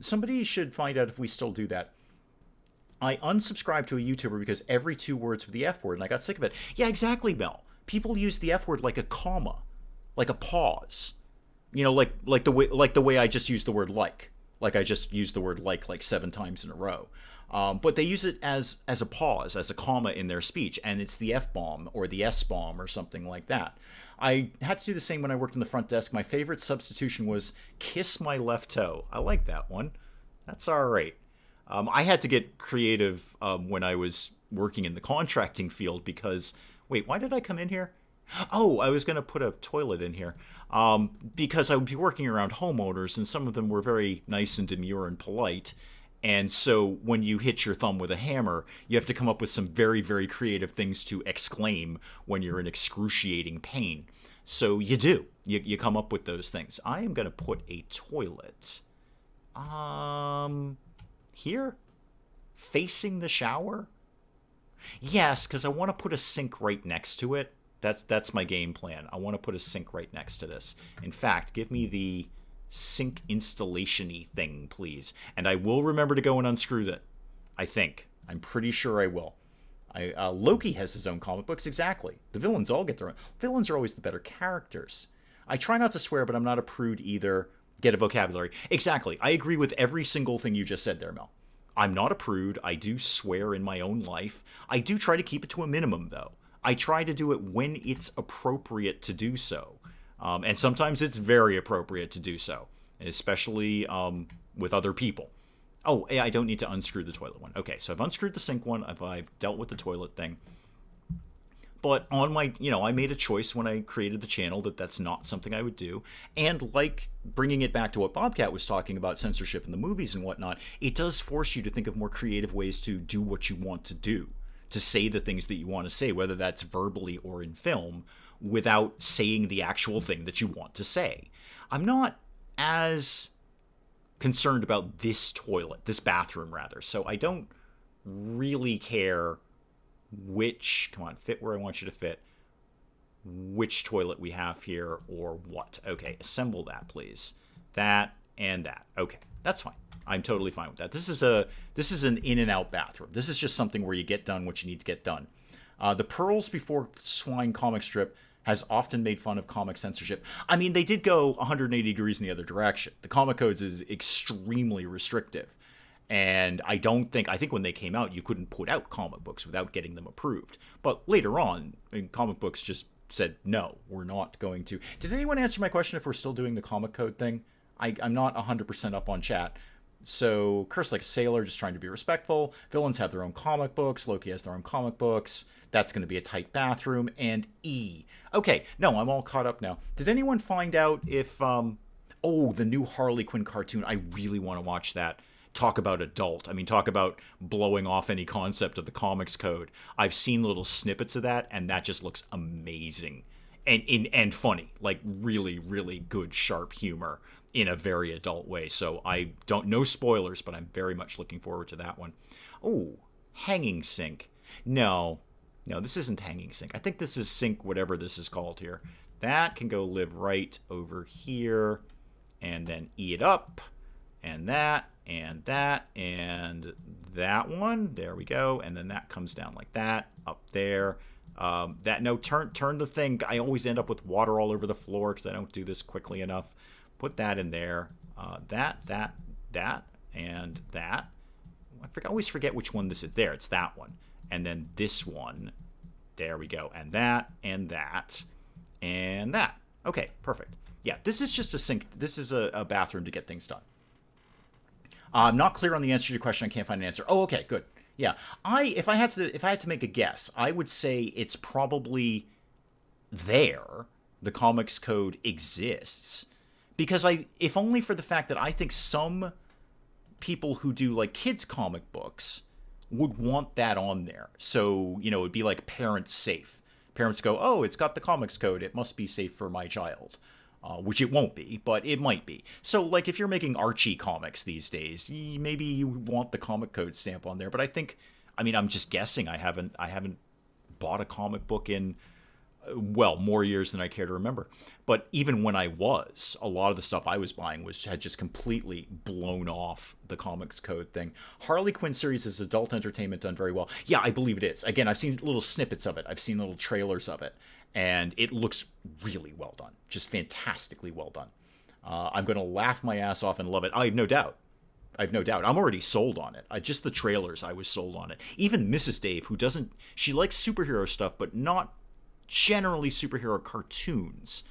Somebody should find out if we still do that. I unsubscribed to a YouTuber because every 2 words were the F word, and I got sick of it. Yeah, exactly, Mel. People use the F word like a comma, like a pause. Like the way I just used the word like. Like I just used the word like 7 times in a row. But they use it as a pause, as a comma in their speech, and it's the F-bomb or the S-bomb or something like that. I had to do the same when I worked in the front desk. My favorite substitution was kiss my left toe. I like that one. That's all right. I had to get creative when I was working in the contracting field, because Wait, why did I come in here? Oh, I was going to put a toilet in here because I would be working around homeowners, and some of them were very nice and demure and polite. And so when you hit your thumb with a hammer, you have to come up with some very, very creative things to exclaim when you're in excruciating pain. So you do. You come up with those things. I am going to put a toilet here, facing the shower. Yes, because I want to put a sink right next to it. That's my game plan. I want to put a sink right next to this. In fact, give me the sink installation-y thing, please. And I will remember to go and unscrew that. I think. I'm pretty sure I will. Loki has his own comic books, exactly. The villains all get their own. Villains are always the better characters. I try not to swear, but I'm not a prude either. Get a vocabulary. Exactly. I agree with every single thing you just said there, Mel. I'm not a prude. I do swear in my own life. I do try to keep it to a minimum, though. I try to do it when it's appropriate to do so. And sometimes it's very appropriate to do so, especially with other people. Oh, I don't need to unscrew the toilet one. Okay, so I've unscrewed the sink one. I've dealt with the toilet thing. But on my, I made a choice when I created the channel that that's not something I would do. And like bringing it back to what Bobcat was talking about, censorship in the movies and whatnot, it does force you to think of more creative ways to do what you want to do, to say the things that you want to say, whether that's verbally or in film, without saying the actual thing that you want to say. I'm not as concerned about this bathroom rather, so I don't really care which, come on, fit where I want you to fit, which toilet we have here or what. Okay, assemble that, please. That and that. Okay, that's fine. I'm totally fine with that. This is an in and out bathroom. This is just something where you get done what you need to get done. The Pearls Before Swine comic strip has often made fun of comic censorship. I mean, they did go 180 degrees in the other direction. The Comic Codes is extremely restrictive. And I think when they came out, you couldn't put out comic books without getting them approved. But later on, comic books just said, no, we're not going to. Did anyone answer my question if we're still doing the Comic Code thing? I'm not 100% up on chat. So, Curse Like a Sailor, just trying to be respectful. Villains have their own comic books. Loki has their own comic books. That's going to be a tight bathroom. And E. Okay, no, I'm all caught up now. Did anyone find out if, the new Harley Quinn cartoon, I really want to watch that. Talk about adult. I mean, talk about blowing off any concept of the Comics Code. I've seen little snippets of that, and that just looks amazing. And funny. Like, really, really good, sharp humor in a very adult way. So no spoilers, but I'm very much looking forward to that one. Oh, hanging sink. No, this isn't hanging sink. I think this is sink, whatever this is called here. That can go live right over here, and then eat it up, and that, and that, and that one. There we go. And then that comes down like that, up there. Turn the thing. I always end up with water all over the floor because I don't do this quickly enough. Put that in there. That, and that. I always forget which one this is. There, it's that one. And then this one. There we go. And that, and that, and that. Okay, perfect. Yeah, this is just a sink. This is a bathroom to get things done. I'm not clear on the answer to your question. I can't find an answer. Oh, okay, good. Yeah, if I had to make a guess, I would say it's probably there. The Comics Code exists because if only for the fact that I think some people who do like kids comic books would want that on there. So it'd be like parents safe. Parents go, oh, it's got the Comics Code. It must be safe for my child. Which it won't be, but it might be. So, like, if you're making Archie comics these days, maybe you want the Comic Code stamp on there. But I'm just guessing. I haven't bought a comic book in, more years than I care to remember. But even when I was, a lot of the stuff I was buying had just completely blown off the Comics Code thing. Harley Quinn series is adult entertainment done very well. Yeah, I believe it is. Again, I've seen little snippets of it. I've seen little trailers of it. And it looks really well done. Just fantastically well done. I'm going to laugh my ass off and love it. I have no doubt. I'm already sold on it. Just the trailers, I was sold on it. Even Mrs. Dave, she likes superhero stuff, but not generally superhero cartoons.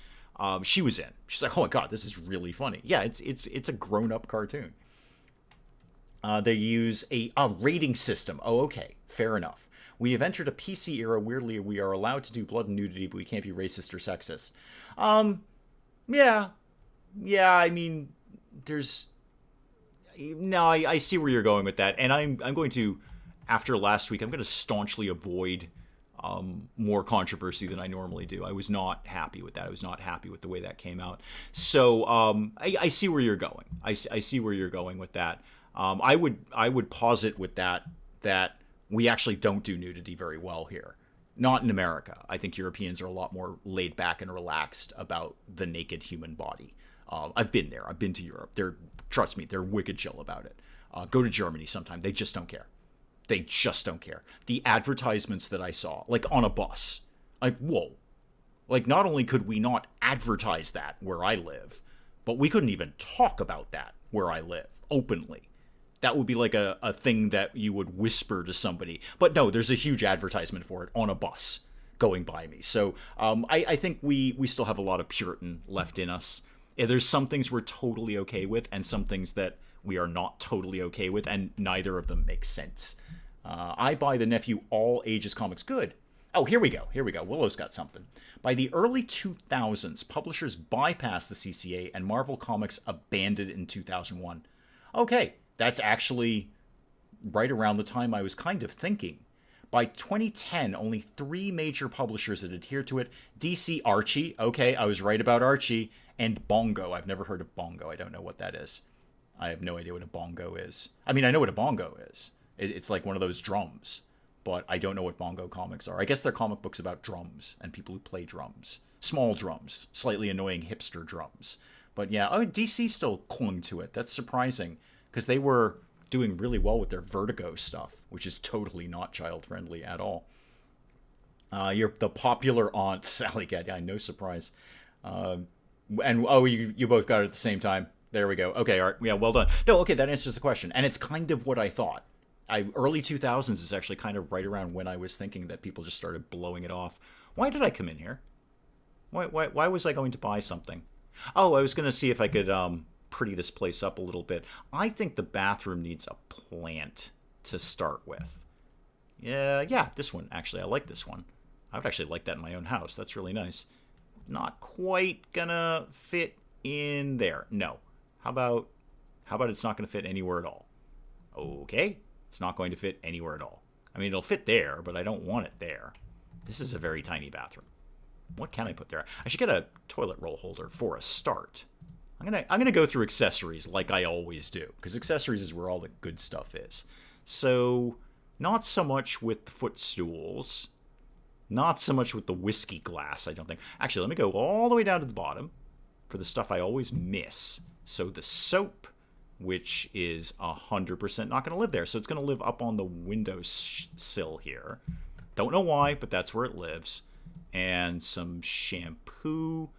She was in. She's like, oh my God, this is really funny. Yeah, it's a grown-up cartoon. They use a rating system. Oh, okay. Fair enough. We have entered a PC era. Weirdly, we are allowed to do blood and nudity, but we can't be racist or sexist. Yeah. Yeah, I mean, there's... No, I see where you're going with that. And I'm going to, after last week, I'm going to staunchly avoid more controversy than I normally do. I was not happy with that. I was not happy with the way that came out. So I see where you're going. I see where you're going with that. I would posit with that we actually don't do nudity very well here. Not in America. I think Europeans are a lot more laid back and relaxed about the naked human body. I've been there. I've been to Europe. Trust me, they're wicked chill about it. Go to Germany sometime. They just don't care. They just don't care. The advertisements that I saw, like on a bus, like, whoa. Like, not only could we not advertise that where I live, but we couldn't even talk about that where I live openly. That would be like a thing that you would whisper to somebody. But no, there's a huge advertisement for it on a bus going by me. So I think we still have a lot of Puritan left in us. There's some things we're totally okay with and some things that we are not totally okay with, and neither of them makes sense. I buy the nephew all ages comics. Good. Oh, here we go. Willow's got something. By the early 2000s, publishers bypassed the CCA and Marvel Comics abandoned it in 2001. Okay, that's actually right around the time I was kind of thinking. By 2010, only 3 major publishers had adhered to it. DC Archie. Okay, I was right about Archie. And Bongo. I've never heard of Bongo. I don't know what that is. I have no idea what a bongo is. I mean, I know what a bongo is. It's like one of those drums. But I don't know what bongo comics are. I guess they're comic books about drums and people who play drums. Small drums. Slightly annoying hipster drums. But yeah, DC still clung to it. That's surprising. Because they were doing really well with their Vertigo stuff, which is totally not child-friendly at all. You're the popular aunt, Sally Cat. Yeah, no surprise. And, oh, you both got it at the same time. There we go. Okay, all right. Yeah, well done. No, okay, that answers the question. And it's kind of what I thought. Early 2000s is actually kind of right around when I was thinking that people just started blowing it off. Why did I come in here? Why was I going to buy something? Oh, I was going to see if I could pretty this place up a little bit. I think the bathroom needs a plant to start with. Yeah, this one. Actually, I like this one. I would actually like that in my own house. That's really nice. Not quite gonna fit in there. No. How about it's not gonna fit anywhere at all? Okay. It's not going to fit anywhere at all. I mean, it'll fit there, but I don't want it there. This is a very tiny bathroom. What can I put there? I should get a toilet roll holder for a start. I'm gonna go through accessories like I always do, because accessories is where all the good stuff is. So, not so much with the footstools. Not so much with the whiskey glass, I don't think. Actually, let me go all the way down to the bottom for the stuff I always miss. So the soap, which is 100% not going to live there. So it's going to live up on the windowsill here. Don't know why, but that's where it lives. And some shampoo.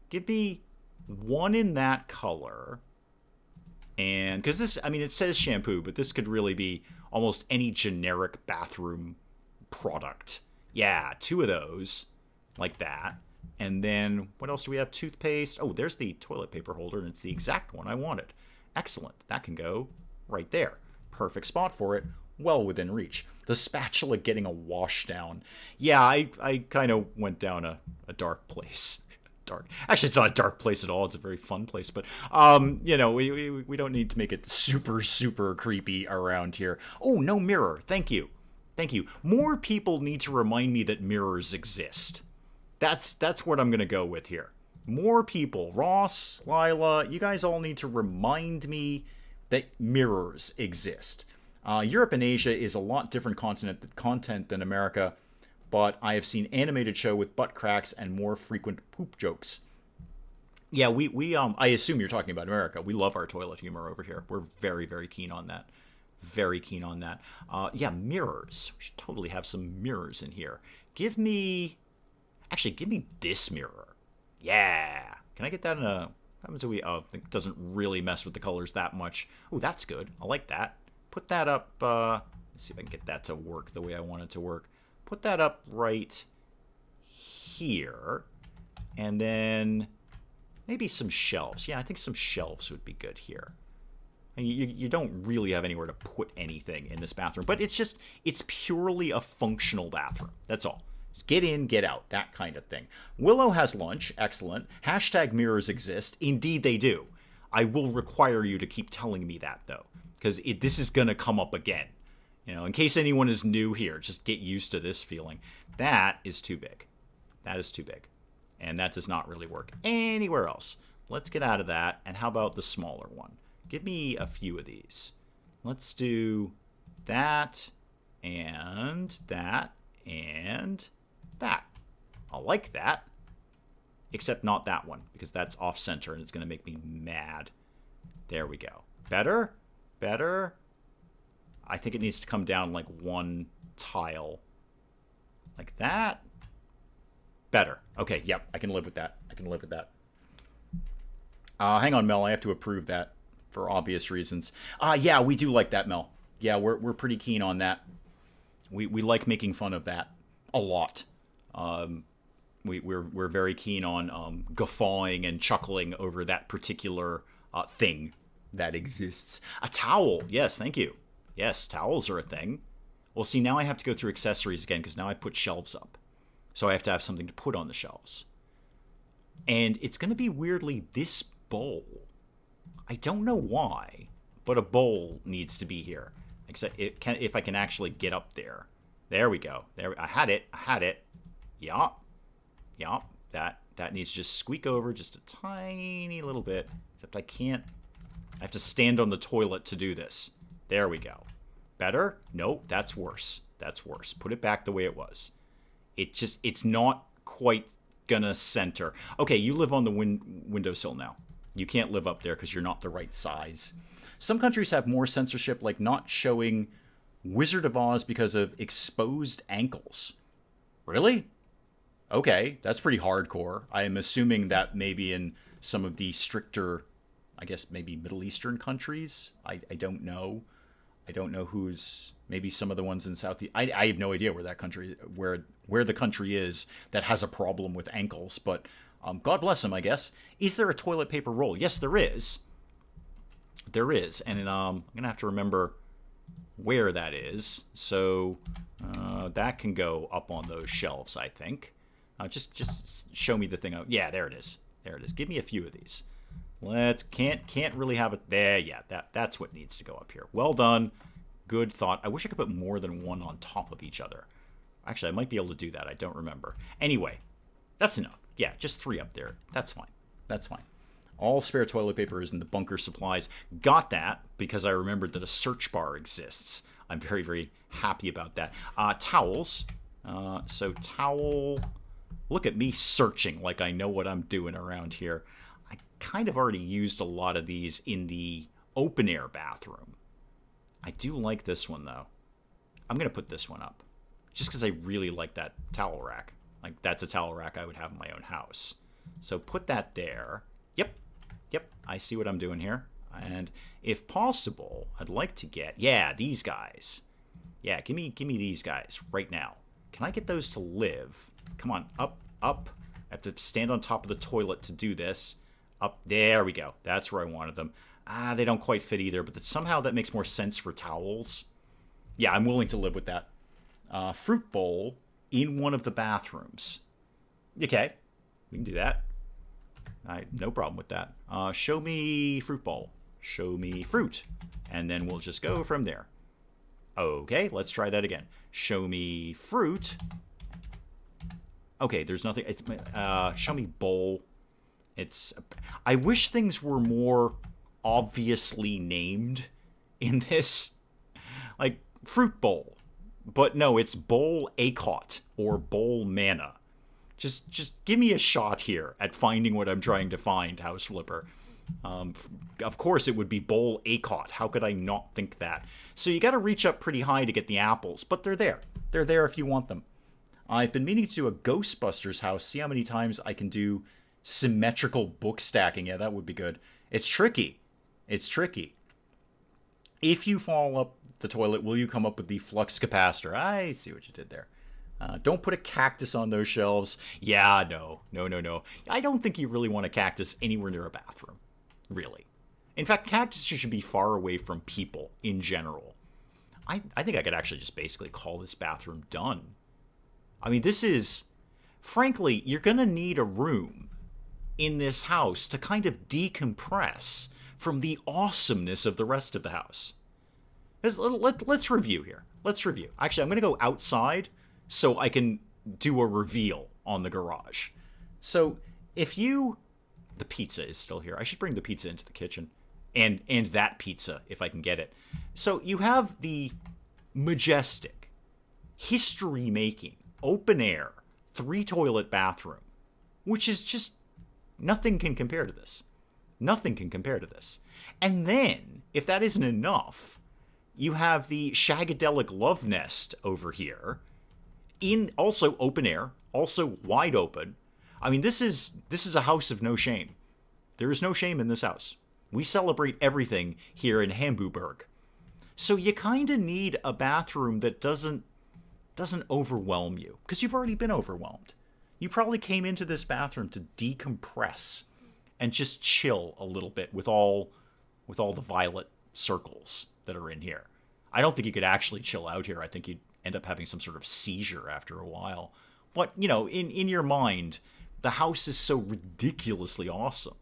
Give me one in that color. And because this, I mean, it says shampoo, but this could really be almost any generic bathroom product. Yeah, 2 of those, like that. And then, what else do we have? Toothpaste. Oh, there's the toilet paper holder, and it's the exact one I wanted. Excellent. That can go right there. Perfect spot for it. Well within reach. The spatula getting a wash down. Yeah, I kind of went down a dark place. Dark. Actually, it's not a dark place at all. It's a very fun place. But, you know, we don't need to make it super, super creepy around here. Oh, no mirror. Thank you. Thank you. More people need to remind me that mirrors exist. That's what I'm going to go with here. More people. Ross, Lila, you guys all need to remind me that mirrors exist. Europe and Asia is a lot different content than America, but I have seen animated show with butt cracks and more frequent poop jokes. Yeah, we I assume you're talking about America. We love our toilet humor over here. We're very, very keen on that. Very keen on that. Yeah, mirrors. We should totally have some mirrors in here. Give me this mirror. Yeah. Can I get that in a... What happens if we... Oh, it doesn't really mess with the colors that much. Oh, that's good. I like that. Put that up... let's see if I can get that to work the way I want it to work. Put that up right here. And then maybe some shelves. Yeah, I think some shelves would be good here. And you don't really have anywhere to put anything in this bathroom. But it's purely a functional bathroom. That's all. Just get in, get out, that kind of thing. Willow has lunch. Excellent. Hashtag mirrors exist. Indeed they do. I will require you to keep telling me that, though, because this is going to come up again. In case anyone is new here, just get used to this feeling. That is too big. That is too big. And that does not really work anywhere else. Let's get out of that. And how about the smaller one? Give me a few of these. Let's do that and that and that. I like that. Except not that one, because that's off-center and it's going to make me mad. There we go. Better? Better? I think it needs to come down like one tile. Like that. Better. Okay, yep, I can live with that. I can live with that. Hang on, Mel. I have to approve that for obvious reasons. Yeah, we do like that, Mel. Yeah, we're pretty keen on that. We like making fun of that a lot. We're very keen on guffawing and chuckling over that particular thing that exists. A towel. Yes, thank you. Yes, towels are a thing. Well, see, now I have to go through accessories again because now I put shelves up. So I have to have something to put on the shelves. And it's going to be weirdly this bowl. I don't know why, but a bowl needs to be here. Except if I can actually get up there. There we go. There, I had it. I had it. Yup. Yup. That needs to just squeak over just a tiny little bit. Except I can't. I have to stand on the toilet to do this. There we go. Better? Nope, that's worse. That's worse. Put it back the way it was. It's not quite gonna center. Okay, you live on the windowsill now. You can't live up there because you're not the right size. Some countries have more censorship, like not showing Wizard of Oz because of exposed ankles. Really? Okay, that's pretty hardcore. I am assuming that maybe in some of the stricter, I guess maybe Middle Eastern countries. I don't know. I don't know who's, maybe some of the ones in Southeast. I have no idea where that country, where the country is that has a problem with ankles. But God bless them, I guess. Is there a toilet paper roll? Yes, there is. There is, and I'm gonna have to remember where that is. So that can go up on those shelves, I think. Just show me the thing out. Yeah, there it is. There it is. Give me a few of these. Can't really have it there. Yeah, that's what needs to go up here. Well done. Good thought. I wish I could put more than one on top of each other. Actually, I might be able to do that. I don't remember. Anyway, that's enough. Yeah, just 3 up there. That's fine. That's fine. All spare toilet paper is in the bunker supplies. Got that because I remembered that a search bar exists. I'm very, very happy about that. Towels. So towel. Look at me searching like I know what I'm doing around here. I kind of already used a lot of these in the open air bathroom. I do like this one though. I'm going to put this one up just because I really like that towel rack. Like that's a towel rack I would have in my own house. So put that there. Yep, I see what I'm doing here. And if possible, I'd like to get, yeah, these guys. Yeah, give me these guys right now. Can I get those to live? Come on, up. I have to stand on top of the toilet to do this. Up, there we go. That's where I wanted them. They don't quite fit either, but somehow that makes more sense for towels. Yeah, I'm willing to live with that. Fruit bowl in one of the bathrooms. Okay, we can do that. No problem with that. Show me fruit bowl. Show me fruit. And then we'll just go from there. Okay, let's try that again. Show me fruit. Okay, there's nothing. Show me bowl. I wish things were more obviously named in this. Like, fruit bowl. But no, it's bowl acot or bowl manna. Just give me a shot here at finding what I'm trying to find, House Flipper. Of course it would be bowl acot. How could I not think that? So you got to reach up pretty high to get the apples, but they're there. They're there if you want them. I've been meaning to do a Ghostbusters house. See how many times I can do symmetrical book stacking. Yeah, that would be good. It's tricky. It's tricky. If you fall up the toilet, will you come up with the flux capacitor? I see what you did there. Don't put a cactus on those shelves. Yeah, no. I don't think you really want a cactus anywhere near a bathroom. Really. In fact, cactuses should be far away from people in general. I think I could actually just basically call this bathroom done. I mean, this is, frankly, you're going to need a room in this house to kind of decompress from the awesomeness of the rest of the house. Let's review here. Let's review. Actually, I'm going to go outside so I can do a reveal on the garage. So if you... The pizza is still here. I should bring the pizza into the kitchen. And that pizza, if I can get it. So you have the majestic, history-making, open-air, 3-toilet bathroom, which is just... Nothing can compare to this. Nothing can compare to this. And then, if that isn't enough, you have the shagadelic love nest over here, in also open air, also wide open. I mean, this is a house of no shame. There is no shame in this house. We celebrate everything here in Hamburg. So you kind of need a bathroom that doesn't overwhelm you, because you've already been overwhelmed. You probably came into this bathroom to decompress and just chill a little bit with all the violet circles that are in here. I don't think you could actually chill out here. I think you'd end up having some sort of seizure after a while. But, you know, in your mind, the house is so ridiculously awesome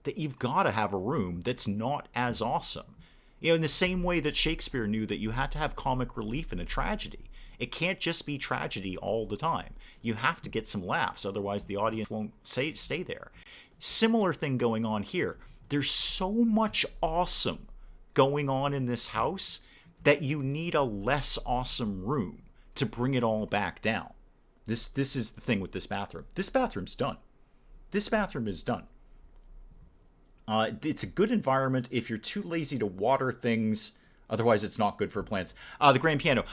that you've got to have a room that's not as awesome. You know, in the same way that Shakespeare knew that you had to have comic relief in a tragedy. It can't just be tragedy all the time. You have to get some laughs, otherwise the audience won't stay there. Similar thing going on here. There's so much awesome going on in this house that you need a less awesome room to bring it all back down. This is the thing with this bathroom. This bathroom's done. This bathroom is done. It's a good environment if you're too lazy to water things. Otherwise, it's not good for plants. The grand piano.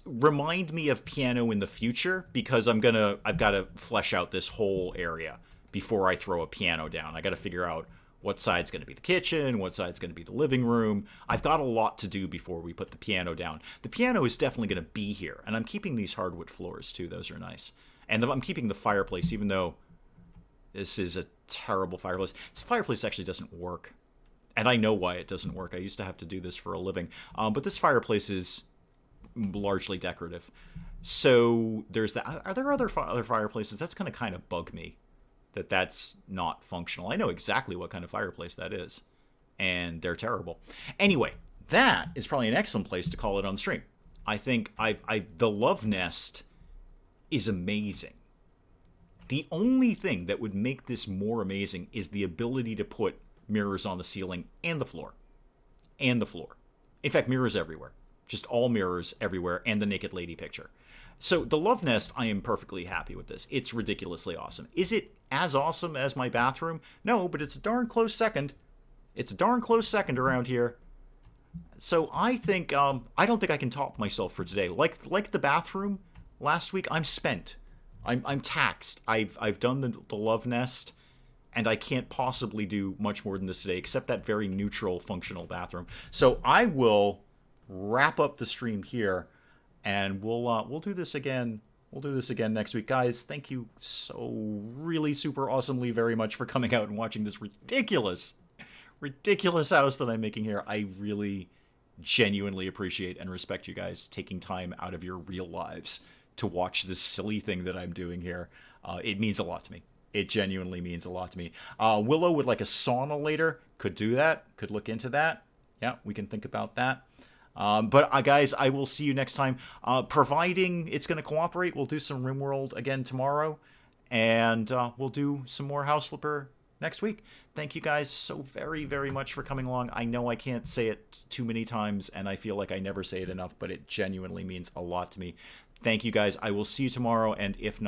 Remind me of piano in the future, because I've got to flesh out this whole area before I throw a piano down. I got to figure out what side's going to be the kitchen, what side's going to be the living room. I've got a lot to do before we put the piano down. The piano is definitely going to be here, and I'm keeping these hardwood floors too. Those are nice. And I'm keeping the fireplace, even though this is a terrible fireplace. This fireplace actually doesn't work. And I know why it doesn't work. I used to have to do this for a living. But this fireplace is largely decorative. So there's that. Are there other fireplaces? That's going to kind of bug me that that's not functional. I know exactly what kind of fireplace that is. And they're terrible. Anyway, that is probably an excellent place to call it on stream. I think the Love Nest is amazing. The only thing that would make this more amazing is the ability to put mirrors on the ceiling and the floor. And the floor. In fact, mirrors everywhere. Just all mirrors everywhere, and the naked lady picture. So the Love Nest, I am perfectly happy with this. It's ridiculously awesome. Is it as awesome as my bathroom? No, but it's a darn close second. It's a darn close second around here. So I think, I don't think I can top myself for today. Like the bathroom last week, I'm spent. I'm taxed. I've done the Love Nest, and I can't possibly do much more than this today, except that very neutral, functional bathroom. So I will wrap up the stream here, and we'll do this again. We'll do this again next week. Guys, thank you so really super awesomely very much for coming out and watching this ridiculous house that I'm making here. I really genuinely appreciate and respect you guys taking time out of your real lives to watch this silly thing that I'm doing here. It means a lot to me. It genuinely means a lot to me. Willow would like a sauna later. Could do that. Could look into that. Yeah, we can think about that. But guys, I will see you next time. Providing it's going to cooperate, we'll do some RimWorld again tomorrow. And we'll do some more House Flipper next week. Thank you guys so very, very much for coming along. I know I can't say it too many times, and I feel like I never say it enough, but it genuinely means a lot to me. Thank you guys. I will see you tomorrow, and if not,